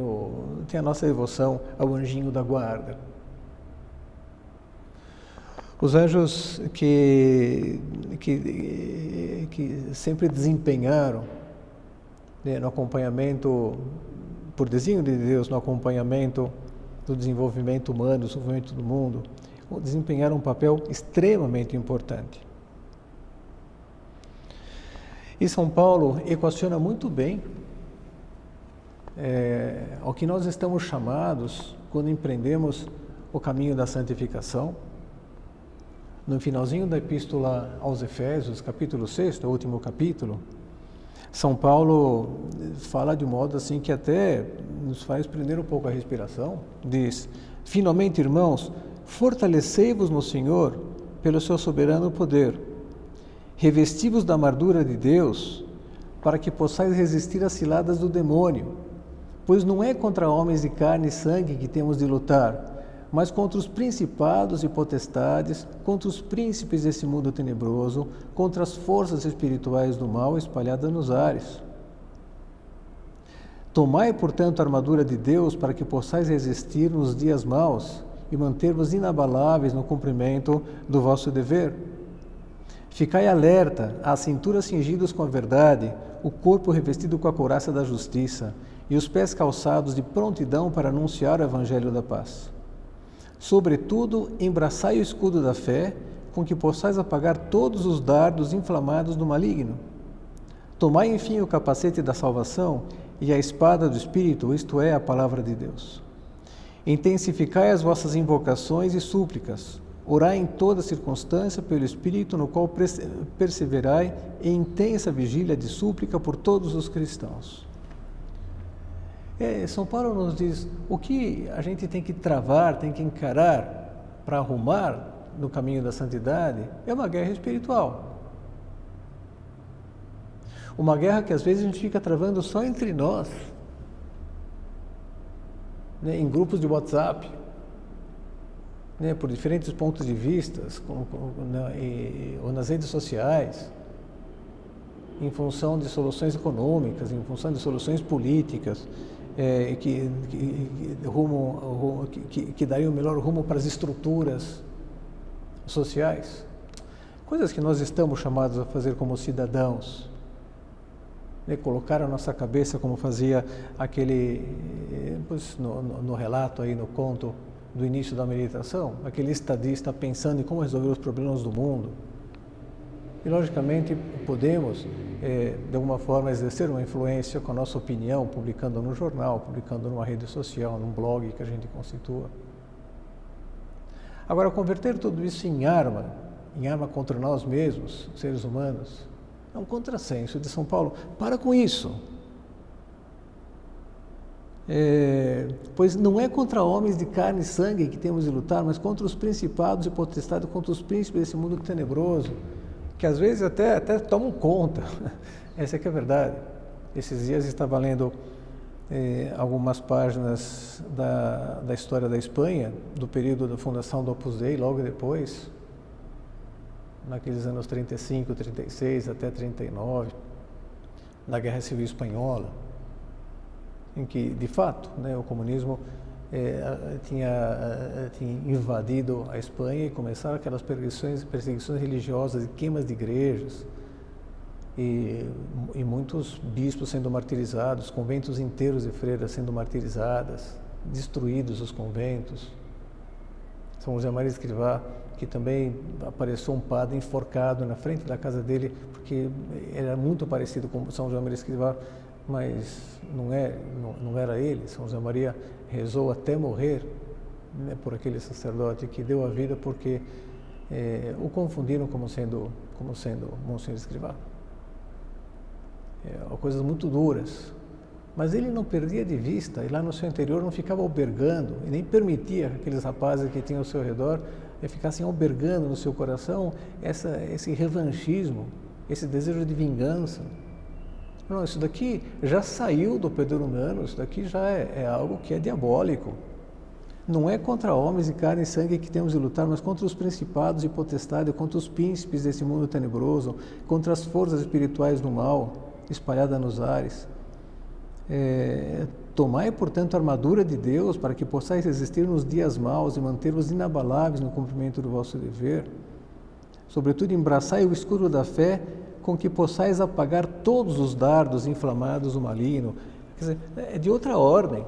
a nossa devoção ao anjinho da guarda. Os anjos que sempre desempenharam, né, no acompanhamento, por desígnio de Deus, no acompanhamento do desenvolvimento humano, do desenvolvimento do mundo, desempenharam um papel extremamente importante. E São Paulo equaciona muito bem ao que nós estamos chamados quando empreendemos o caminho da santificação. No finalzinho da Epístola aos Efésios, capítulo 6, o último capítulo, São Paulo fala de um modo assim que até nos faz prender um pouco a respiração. Diz: finalmente, irmãos, fortalecei-vos no Senhor pelo seu soberano poder. Revesti-vos da armadura de Deus, para que possais resistir às ciladas do demônio. Pois não é contra homens de carne e sangue que temos de lutar, mas contra os principados e potestades, contra os príncipes desse mundo tenebroso, contra as forças espirituais do mal espalhadas nos ares. Tomai, portanto, a armadura de Deus para que possais resistir nos dias maus e manter-vos inabaláveis no cumprimento do vosso dever. Ficai alerta, a cintura cingidos com a verdade, o corpo revestido com a couraça da justiça e os pés calçados de prontidão para anunciar o evangelho da paz. Sobretudo, embraçai o escudo da fé, com que possais apagar todos os dardos inflamados do maligno. Tomai, enfim, o capacete da salvação e a espada do Espírito, isto é, a palavra de Deus. Intensificai as vossas invocações e súplicas. Orai em toda circunstância pelo Espírito, no qual perseverai em intensa vigília de súplica por todos os cristãos. São Paulo nos diz o que a gente tem que travar, tem que encarar para arrumar no caminho da santidade é uma guerra espiritual. Uma guerra que às vezes a gente fica travando só entre nós, né, em grupos de WhatsApp, né, por diferentes pontos de vista, ou nas redes sociais, em função de soluções econômicas, em função de soluções políticas, que dariam o melhor rumo para as estruturas sociais. Coisas que nós estamos chamados a fazer como cidadãos. Colocar a nossa cabeça como fazia aquele, no relato aí, no conto do início da meditação, aquele estadista pensando em como resolver os problemas do mundo. E logicamente podemos, de alguma forma, exercer uma influência com a nossa opinião, publicando no jornal, publicando numa rede social, num blog que a gente constitua. Agora, converter tudo isso em arma contra nós mesmos, seres humanos, é um contrassenso de São Paulo. Para com isso. Pois não é contra homens de carne e sangue que temos de lutar, mas contra os principados e potestades, contra os príncipes desse mundo tenebroso, que às vezes até tomam conta. Essa é que é a verdade. Esses dias estava lendo algumas páginas da história da Espanha, do período da fundação do Opus Dei, logo depois, naqueles anos 35, 36 até 39, da Guerra Civil Espanhola, em que, de fato, né, o comunismo tinha invadido a Espanha e começaram aquelas perseguições religiosas e queimas de igrejas, e muitos bispos sendo martirizados, conventos inteiros de freiras sendo martirizadas, destruídos os conventos. São José Maria Escrivá, que também apareceu um padre enforcado na frente da casa dele, porque era muito parecido com São José Maria Escrivá, mas não era ele. São José Maria rezou até morrer, né, por aquele sacerdote que deu a vida porque o confundiram como sendo Monsenhor Escrivá. Coisas muito duras. Mas ele não perdia de vista, e lá no seu interior não ficava albergando, e nem permitia que aqueles rapazes que tinham ao seu redor ficassem albergando no seu coração esse revanchismo, esse desejo de vingança. Não, isso daqui já saiu do poder humano, isso daqui já é algo que é diabólico. Não é contra homens de carne e sangue que temos de lutar, mas contra os principados e potestades, contra os príncipes desse mundo tenebroso, contra as forças espirituais do mal espalhadas nos ares. Tomai, portanto, a armadura de Deus para que possais resistir nos dias maus e manter-vos inabaláveis no cumprimento do vosso dever. Sobretudo, embraçai o escudo da fé com que possais apagar todos os dardos inflamados do maligno. Quer dizer, é de outra ordem.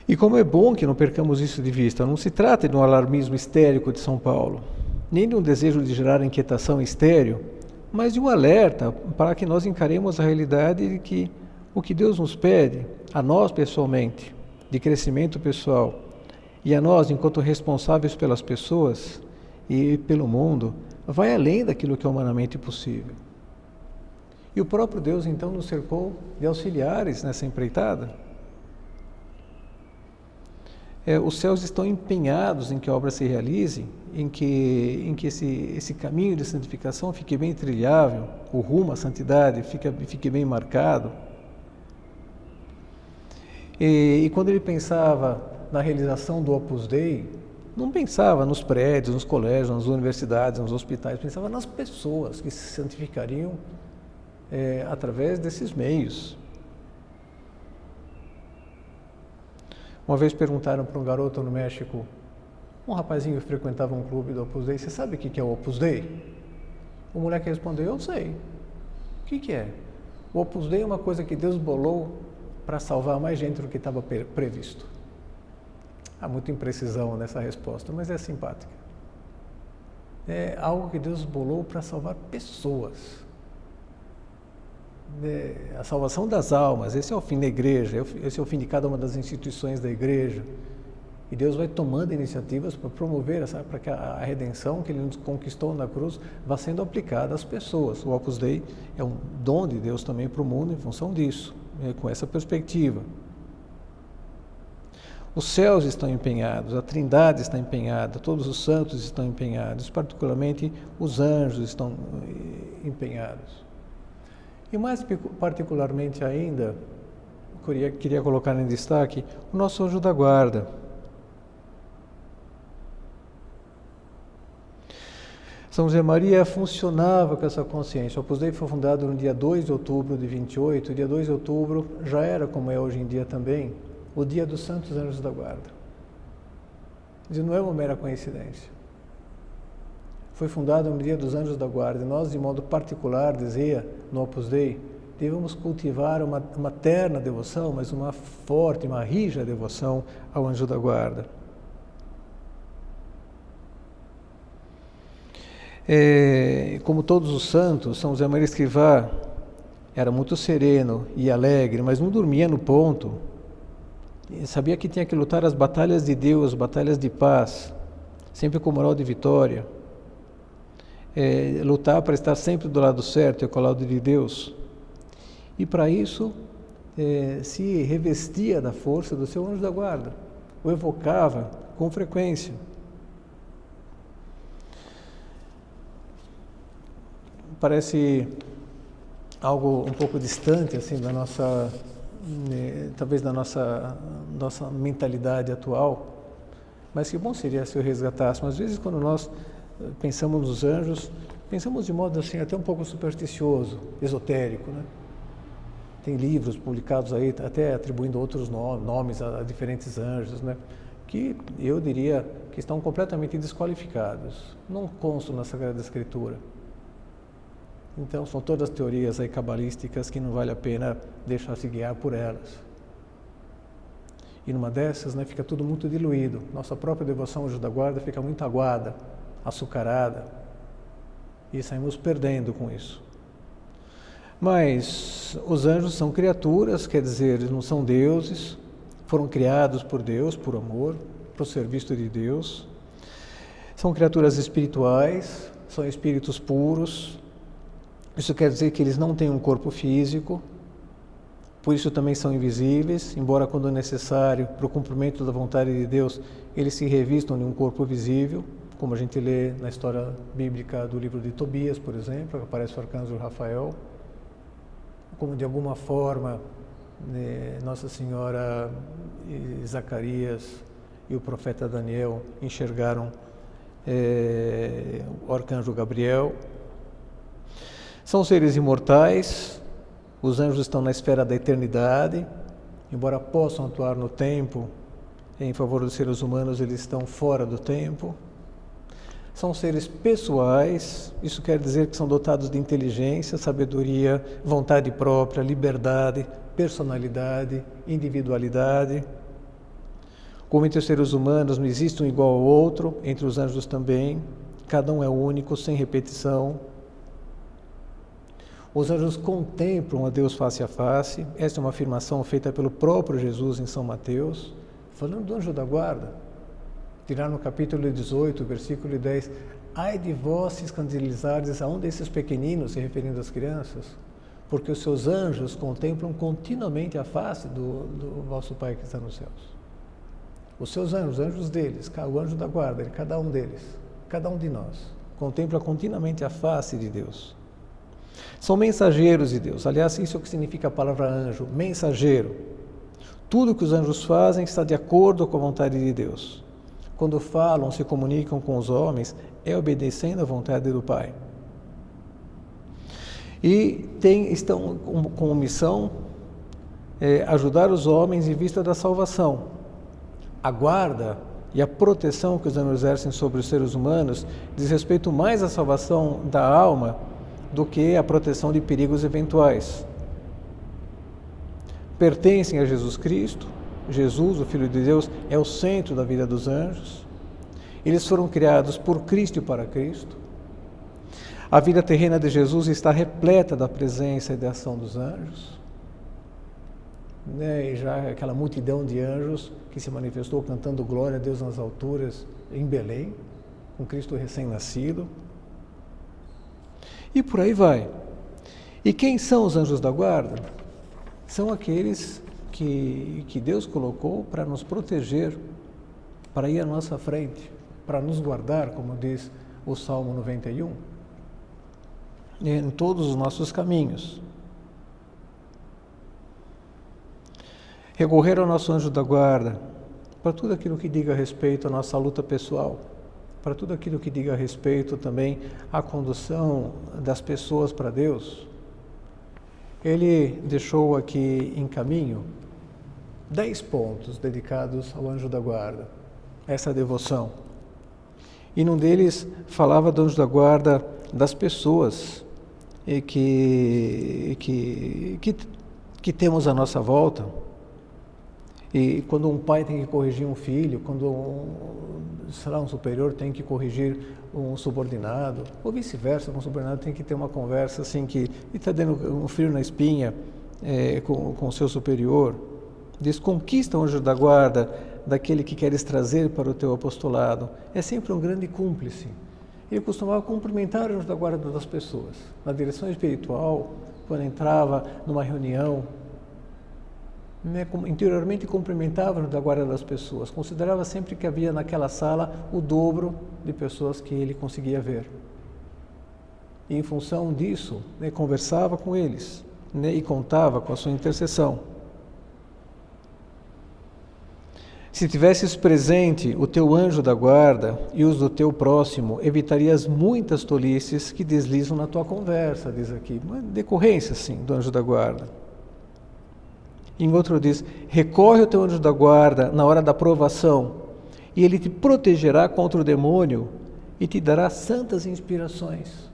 E como é bom que não percamos isso de vista, não se trata de um alarmismo histérico de São Paulo, nem de um desejo de gerar inquietação estéril, mas de um alerta para que nós encaremos a realidade de que o que Deus nos pede, a nós pessoalmente, de crescimento pessoal, e a nós enquanto responsáveis pelas pessoas e pelo mundo, vai além daquilo que é humanamente possível. E o próprio Deus então nos cercou de auxiliares nessa empreitada. Os céus estão empenhados em que a obra se realize, em que esse caminho de santificação fique bem trilhável, o rumo à santidade fique bem marcado. E quando ele pensava na realização do Opus Dei, não pensava nos prédios, nos colégios, nas universidades, nos hospitais, pensava nas pessoas que se santificariam através desses meios. Uma vez perguntaram para um garoto no México, um rapazinho que frequentava um clube do Opus Dei, você sabe o que é o Opus Dei? O moleque respondeu, eu sei. O que é? O Opus Dei é uma coisa que Deus bolou para salvar mais gente do que estava previsto. Há muita imprecisão nessa resposta, mas é simpática. É algo que Deus bolou para salvar pessoas. A salvação das almas, esse é o fim da igreja, esse é o fim de cada uma das instituições da igreja. E Deus vai tomando iniciativas para promover, para que a redenção que Ele nos conquistou na cruz vá sendo aplicada às pessoas. O Opus Dei é um dom de Deus também para o mundo em função disso, com essa perspectiva. Os céus estão empenhados, a Trindade está empenhada, todos os santos estão empenhados, particularmente os anjos estão empenhados. E mais particularmente ainda, queria colocar em destaque o nosso anjo da guarda. São José Maria funcionava com essa consciência. O Opus Dei foi fundado no dia 2 de outubro de 28. O dia 2 de outubro já era, como é hoje em dia também, o dia dos Santos Anjos da Guarda. Isso não é uma mera coincidência. Foi fundado no dia dos Anjos da Guarda. E nós, de modo particular, dizia no Opus Dei, devemos cultivar uma terna devoção, mas uma forte, uma rija devoção ao Anjo da Guarda. Como todos os santos, São José Maria Escrivá era muito sereno e alegre, mas não dormia no ponto. Sabia que tinha que lutar as batalhas de Deus, batalhas de paz, sempre com moral de vitória. Lutar para estar sempre do lado certo e com o lado de Deus. E para isso se revestia da força do seu anjo da guarda, o evocava com frequência. Parece algo um pouco distante assim da nossa, talvez da nossa mentalidade atual, mas que bom seria se eu resgatássemos. Às vezes quando nós pensamos nos anjos, pensamos de modo assim até um pouco supersticioso, esotérico, né? Tem livros publicados aí até atribuindo outros nomes a diferentes anjos, né? Que eu diria que estão completamente desqualificados, não constam na Sagrada Escritura. Então, são todas teorias aí cabalísticas que não vale a pena deixar-se guiar por elas. E numa dessas, né, fica tudo muito diluído. Nossa própria devoção ao anjo da guarda fica muito aguada, açucarada. E saímos perdendo com isso. Mas os anjos são criaturas, quer dizer, eles não são deuses. Foram criados por Deus, por amor, para o serviço de Deus. São criaturas espirituais, são espíritos puros. Isso quer dizer que eles não têm um corpo físico, por isso também são invisíveis, embora quando necessário, para o cumprimento da vontade de Deus, eles se revistam de um corpo visível, como a gente lê na história bíblica do livro de Tobias, por exemplo, que aparece o arcanjo Rafael, como de alguma forma Nossa Senhora e Zacarias e o profeta Daniel enxergaram o arcanjo Gabriel. São seres imortais, os anjos estão na esfera da eternidade, embora possam atuar no tempo, em favor dos seres humanos, eles estão fora do tempo. São seres pessoais, isso quer dizer que são dotados de inteligência, sabedoria, vontade própria, liberdade, personalidade, individualidade. Como entre os seres humanos não existe um igual ao outro, entre os anjos também, cada um é único, sem repetição. Os anjos contemplam a Deus face a face. Esta é uma afirmação feita pelo próprio Jesus em São Mateus, falando do anjo da guarda. Dirá no capítulo 18, versículo 10, ai de vós se escandalizardes a um desses pequeninos, se referindo às crianças, porque os seus anjos contemplam continuamente a face do vosso Pai que está nos céus. Os seus anjos, os anjos deles, o anjo da guarda, cada um deles, cada um de nós, contempla continuamente a face de Deus. São mensageiros de Deus. Aliás, isso é o que significa a palavra anjo, mensageiro. Tudo que os anjos fazem está de acordo com a vontade de Deus. Quando falam, se comunicam com os homens, é obedecendo à vontade do Pai. E estão com missão ajudar os homens em vista da salvação. A guarda e a proteção que os anjos exercem sobre os seres humanos diz respeito mais à salvação da alma do que a proteção de perigos eventuais. Pertencem a Jesus Cristo. Jesus, o Filho de Deus, é o centro da vida dos anjos. Eles foram criados por Cristo e para Cristo. A vida terrena de Jesus está repleta da presença e da ação dos anjos. né, e já aquela multidão de anjos que se manifestou cantando glória a Deus nas alturas em Belém, com Cristo recém-nascido. E por aí vai. E quem são os anjos da guarda? São aqueles que Deus colocou para nos proteger, para ir à nossa frente, para nos guardar, como diz o Salmo 91, em todos os nossos caminhos. Recorrer ao nosso anjo da guarda para tudo aquilo que diga respeito à nossa luta pessoal, para tudo aquilo que diga respeito também à condução das pessoas para Deus. Ele deixou aqui em caminho 10 pontos dedicados ao anjo da guarda, essa devoção. E num deles falava do anjo da guarda das pessoas que temos à nossa volta. E quando um pai tem que corrigir um filho, quando um superior tem que corrigir um subordinado, ou vice-versa, um subordinado tem que ter uma conversa assim que está dando um frio na espinha com o seu superior. Diz, conquista o anjo da guarda daquele que queres trazer para o teu apostolado. É sempre um grande cúmplice. Ele costumava cumprimentar o anjo da guarda das pessoas. Na direção espiritual, quando entrava numa reunião, interiormente cumprimentava da guarda das pessoas, considerava sempre que havia naquela sala o dobro de pessoas que ele conseguia ver. E em função disso, conversava com eles, e contava com a sua intercessão. Se tivesses presente o teu anjo da guarda e os do teu próximo, evitarias muitas tolices que deslizam na tua conversa, diz aqui, uma decorrência, sim, do anjo da guarda. Em outro diz, recorre ao teu anjo da guarda na hora da provação, e ele te protegerá contra o demônio e te dará santas inspirações.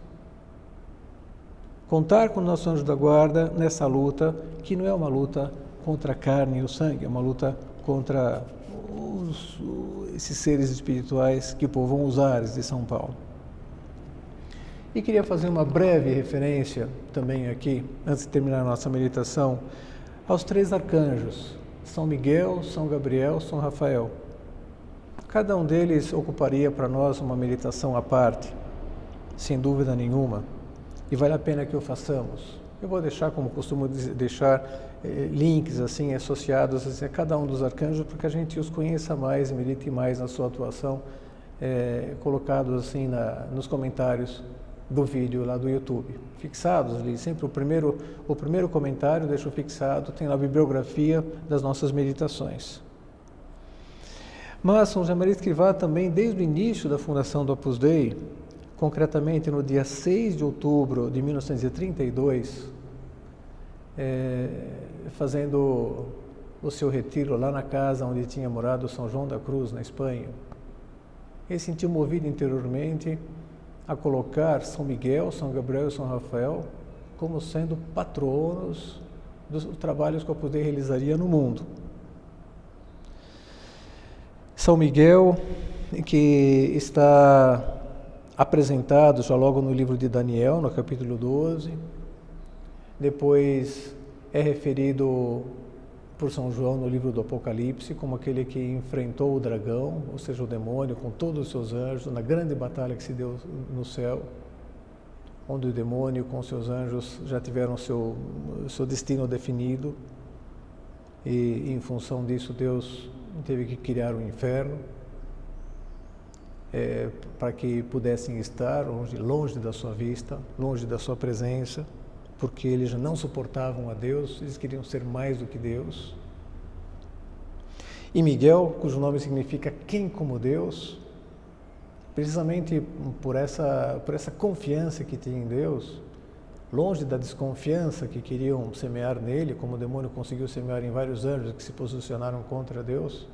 Contar com o nosso anjo da guarda nessa luta, que não é uma luta contra a carne e o sangue, é uma luta contra esses seres espirituais que povoam os ares de São Paulo. E queria fazer uma breve referência também aqui, antes de terminar a nossa meditação, aos 3 arcanjos, São Miguel, São Gabriel, São Rafael. Cada um deles ocuparia para nós uma meditação à parte, sem dúvida nenhuma, e vale a pena que o façamos. Eu vou deixar, como costumo deixar, links assim associados assim, a cada um dos arcanjos, para que a gente os conheça mais e medite mais na sua atuação, colocados assim nos comentários do vídeo lá do YouTube, fixados ali, sempre o primeiro comentário deixo fixado, tem lá a bibliografia das nossas meditações. Mas São José Maria Escrivá também, desde o início da fundação do Opus Dei, concretamente no dia 6 de outubro de 1932, fazendo o seu retiro lá na casa onde tinha morado São João da Cruz, na Espanha, ele se sentiu movido interiormente a colocar São Miguel, São Gabriel e São Rafael como sendo patronos dos trabalhos que o Opus Dei realizaria no mundo. São Miguel, que está apresentado já logo no livro de Daniel, no capítulo 12, depois é referido por São João no livro do Apocalipse como aquele que enfrentou o dragão, ou seja, o demônio, com todos os seus anjos, na grande batalha que se deu no céu, onde o demônio com seus anjos já tiveram seu destino definido, e em função disso Deus teve que criar o inferno, para que pudessem estar longe da sua vista, longe da sua presença, porque eles já não suportavam a Deus, eles queriam ser mais do que Deus. E Miguel, cujo nome significa quem como Deus, precisamente por essa confiança que tinha em Deus, longe da desconfiança que queriam semear nele, como o demônio conseguiu semear em vários anjos que se posicionaram contra Deus,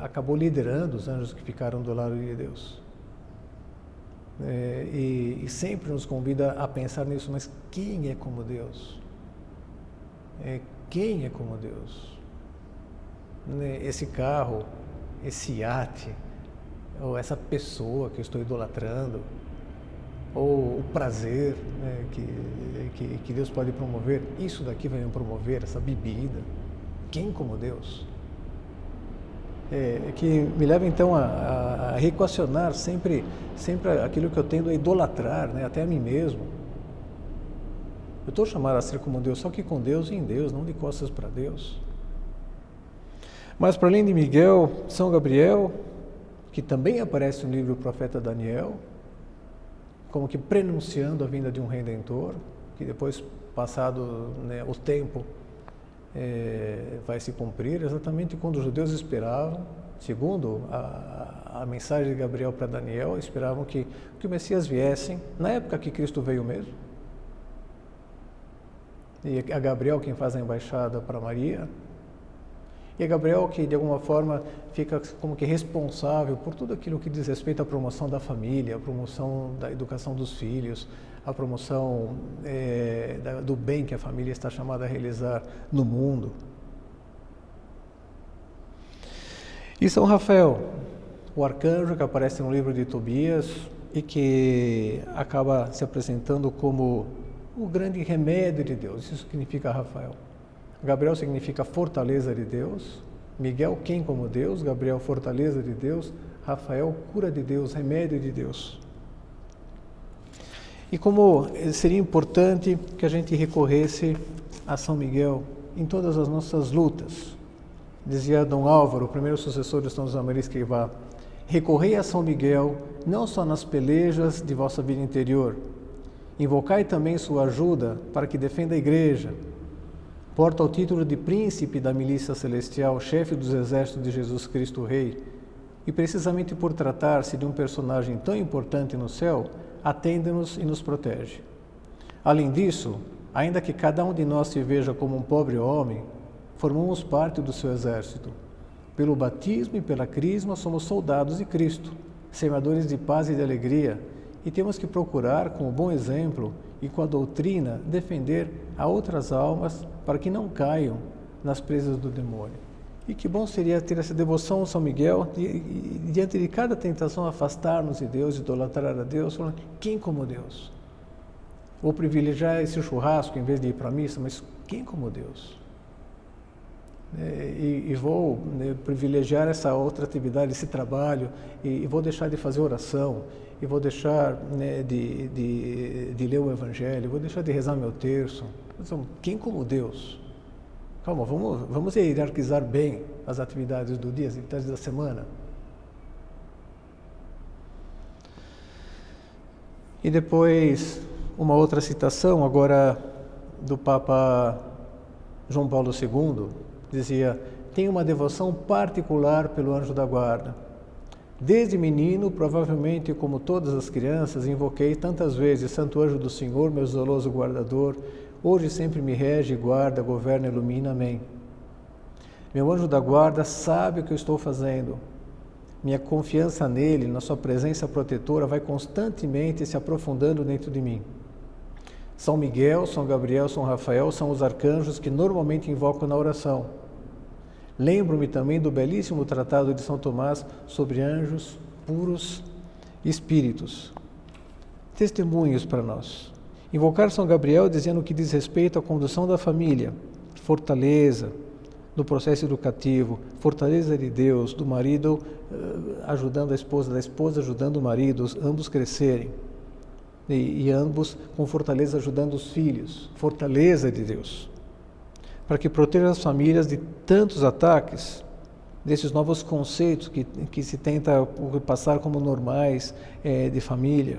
acabou liderando os anjos que ficaram do lado de Deus. E sempre nos convida a pensar nisso, mas quem é como Deus? Quem é como Deus? Esse carro, esse iate, ou essa pessoa que eu estou idolatrando, ou o prazer que Deus pode promover, isso daqui vai me promover, essa bebida. Quem como Deus? Que me leva então a reequacionar sempre aquilo que eu tendo a idolatrar, né, até a mim mesmo. Eu estou chamado a ser como Deus, só que com Deus e em Deus, não de costas para Deus. Mas para além de Miguel, São Gabriel, que também aparece no livro do profeta Daniel, como que prenunciando a vinda de um Redentor, que depois, passado, né, o tempo, vai se cumprir, exatamente quando os judeus esperavam, segundo a mensagem de Gabriel para Daniel, esperavam que o Messias viesse, na época que Cristo veio mesmo. E é Gabriel quem faz a embaixada para Maria. E é Gabriel que, de alguma forma, fica como que responsável por tudo aquilo que diz respeito à promoção da família, a promoção da educação dos filhos, a promoção do bem que a família está chamada a realizar no mundo. E São Rafael, o arcanjo que aparece no livro de Tobias e que acaba se apresentando como o grande remédio de Deus. Isso significa Rafael. Gabriel significa fortaleza de Deus, Miguel, quem como Deus, Gabriel, fortaleza de Deus, Rafael, cura de Deus, remédio de Deus. E como seria importante que a gente recorresse a São Miguel em todas as nossas lutas. Dizia Dom Álvaro, o primeiro sucessor de São José Maria Escrivá, recorrei a São Miguel não só nas pelejas de vossa vida interior, invocai também sua ajuda para que defenda a Igreja. Porta o título de príncipe da milícia celestial, chefe dos exércitos de Jesus Cristo Rei, e precisamente por tratar-se de um personagem tão importante no céu, atende-nos e nos protege. Além disso, ainda que cada um de nós se veja como um pobre homem, formamos parte do seu exército. Pelo batismo e pela crisma somos soldados de Cristo, semeadores de paz e de alegria, e temos que procurar, com o bom exemplo e com a doutrina, defender a outras almas para que não caiam nas presas do demônio. E que bom seria ter essa devoção a São Miguel, diante de cada tentação afastar-nos de Deus, idolatrar a Deus, falando, quem como Deus? Ou privilegiar esse churrasco em vez de ir para a missa, mas quem como Deus? E vou privilegiar essa outra atividade, esse trabalho, e vou deixar de fazer oração, e vou deixar de ler o Evangelho, vou deixar de rezar meu terço. Então, quem como Deus? Calma, vamos hierarquizar bem as atividades do dia, as atividades da semana. E depois, uma outra citação, agora do Papa João Paulo II, dizia, tenho uma devoção particular pelo anjo da guarda. Desde menino, provavelmente como todas as crianças, invoquei tantas vezes, Santo Anjo do Senhor, meu zeloso guardador, hoje sempre me rege, guarda, governa, ilumina. Amém. Meu anjo da guarda sabe o que eu estou fazendo. Minha confiança nele, na sua presença protetora, vai constantemente se aprofundando dentro de mim. São Miguel, São Gabriel, São Rafael são os arcanjos que normalmente invoco na oração. Lembro-me também do belíssimo tratado de São Tomás sobre anjos, puros espíritos. Testemunhos para nós. Invocar São Gabriel dizendo que diz respeito à condução da família, fortaleza do processo educativo, fortaleza de Deus, do marido ajudando a esposa, da esposa ajudando o marido, ambos crescerem. E ambos com fortaleza ajudando os filhos, fortaleza de Deus, para que proteja as famílias de tantos ataques, desses novos conceitos que se tenta passar como normais de família,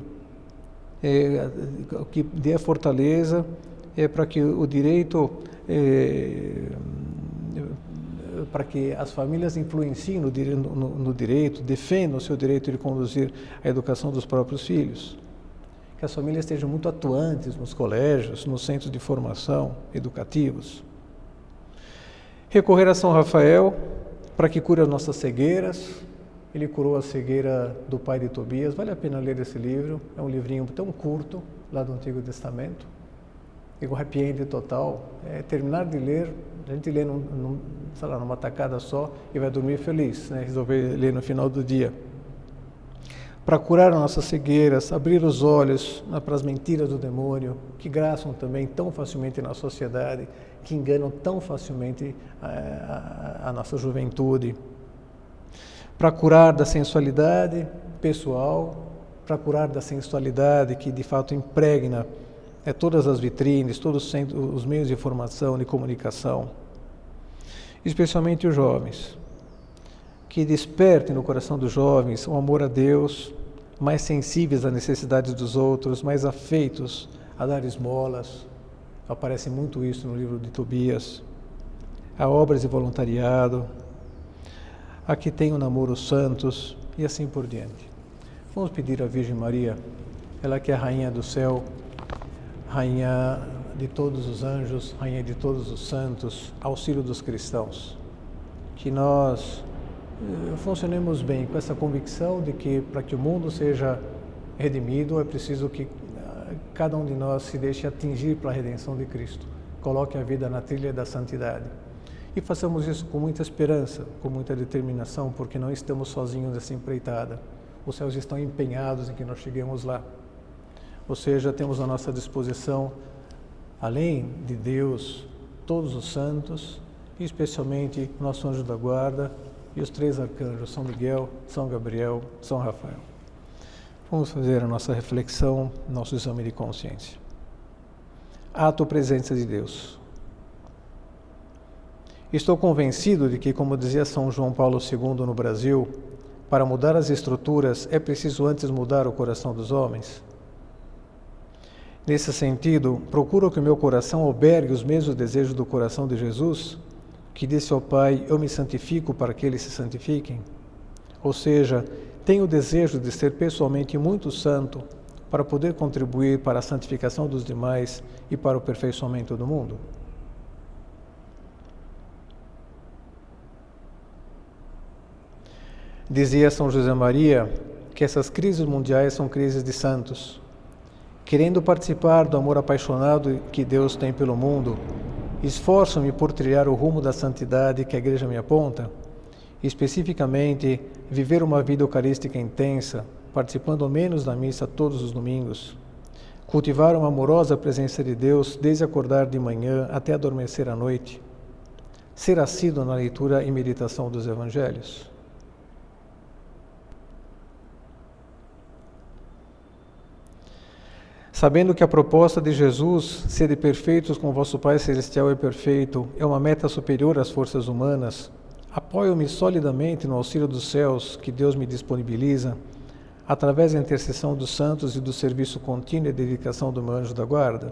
que dê a fortaleza para que o direito, para que as famílias influenciem no direito, defendam o seu direito de conduzir a educação dos próprios filhos. Que as famílias estejam muito atuantes nos colégios, nos centros de formação educativos. Recorrer a São Rafael para que cure as nossas cegueiras. Ele curou a cegueira do pai de Tobias. Vale a pena ler esse livro. É um livrinho tão curto, lá do Antigo Testamento. E com happy end total. Terminar de ler, a gente lê numa tacada só e vai dormir feliz, né? Resolver ler no final do dia. para curar nossas cegueiras, abrir os olhos para as mentiras do demônio, que graçam também tão facilmente na sociedade, que enganam tão facilmente a nossa juventude, para curar da sensualidade pessoal, para curar da sensualidade que de fato impregna todas as vitrines, todos os meios de informação, de comunicação, especialmente os jovens, que despertem no coração dos jovens o amor a Deus, mais sensíveis às necessidades dos outros, mais afeitos a dar esmolas. Aparece muito isso no livro de Tobias. A obras de voluntariado, a que tenham namoros santos e assim por diante. Vamos pedir à Virgem Maria, ela que é a Rainha do céu, Rainha de todos os anjos, Rainha de todos os santos, auxílio dos cristãos, que nós funcionemos bem com essa convicção de que para que o mundo seja redimido é preciso que cada um de nós se deixe atingir pela redenção de Cristo, coloque a vida na trilha da santidade e façamos isso com muita esperança, com muita determinação, porque não estamos sozinhos nessa empreitada. Os céus estão empenhados em que nós cheguemos lá. Ou seja, temos à nossa disposição, além de Deus, todos os santos, e especialmente nosso anjo da guarda e os 3 arcanjos, São Miguel, São Gabriel, São Rafael. Vamos fazer a nossa reflexão, nosso exame de consciência. Ato presença de Deus. Estou convencido de que, como dizia São João Paulo II no Brasil, para mudar as estruturas é preciso antes mudar o coração dos homens. Nesse sentido, procuro que o meu coração albergue os mesmos desejos do coração de Jesus, que disse ao Pai, eu me santifico para que eles se santifiquem. Ou seja, tenho o desejo de ser pessoalmente muito santo para poder contribuir para a santificação dos demais e para o aperfeiçoamento do mundo. Dizia São José Maria que essas crises mundiais são crises de santos. Querendo participar do amor apaixonado que Deus tem pelo mundo, esforço-me por trilhar o rumo da santidade que a Igreja me aponta, e especificamente viver uma vida eucarística intensa, participando ao menos da missa todos os domingos, cultivar uma amorosa presença de Deus desde acordar de manhã até adormecer à noite, ser assíduo na leitura e meditação dos Evangelhos. Sabendo que a proposta de Jesus, sede perfeitos como vosso Pai Celestial é perfeito, é uma meta superior às forças humanas, apoio-me solidamente no auxílio dos céus que Deus me disponibiliza, através da intercessão dos santos e do serviço contínuo e dedicação do meu anjo da guarda.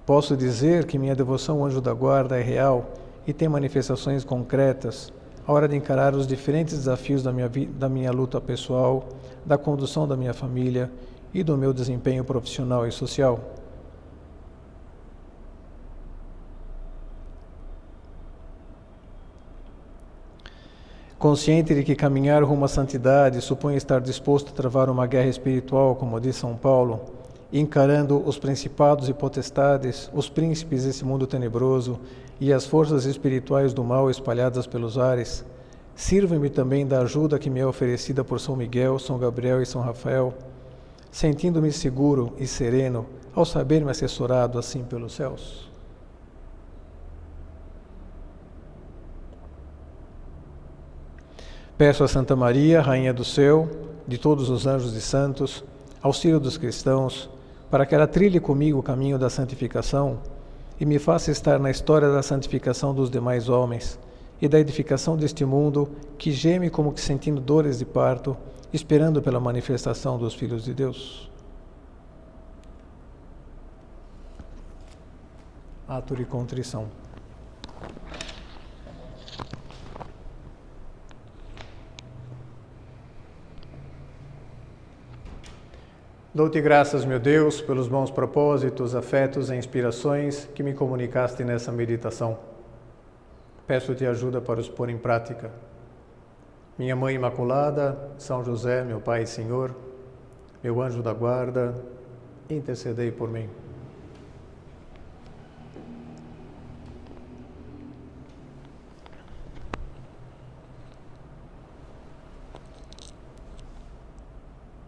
Posso dizer que minha devoção ao anjo da guarda é real e tem manifestações concretas à hora de encarar os diferentes desafios da minha luta pessoal, da condução da minha família e do meu desempenho profissional e social. Consciente de que caminhar rumo à santidade supõe estar disposto a travar uma guerra espiritual, como diz São Paulo, encarando os principados e potestades, os príncipes desse mundo tenebroso e as forças espirituais do mal espalhadas pelos ares, sirva-me também da ajuda que me é oferecida por São Miguel, São Gabriel e São Rafael, sentindo-me seguro e sereno ao saber-me assessorado assim pelos céus. Peço a Santa Maria, Rainha do céu, de todos os anjos e santos, auxílio dos cristãos, para que ela trilhe comigo o caminho da santificação e me faça estar na história da santificação dos demais homens e da edificação deste mundo que geme como que sentindo dores de parto, esperando pela manifestação dos filhos de Deus. Ato de contrição. Dou-te graças, meu Deus, pelos bons propósitos, afetos e inspirações que me comunicaste nessa meditação. Peço-te ajuda para os pôr em prática. Minha Mãe Imaculada, São José, meu Pai e Senhor, meu anjo da guarda, intercedei por mim.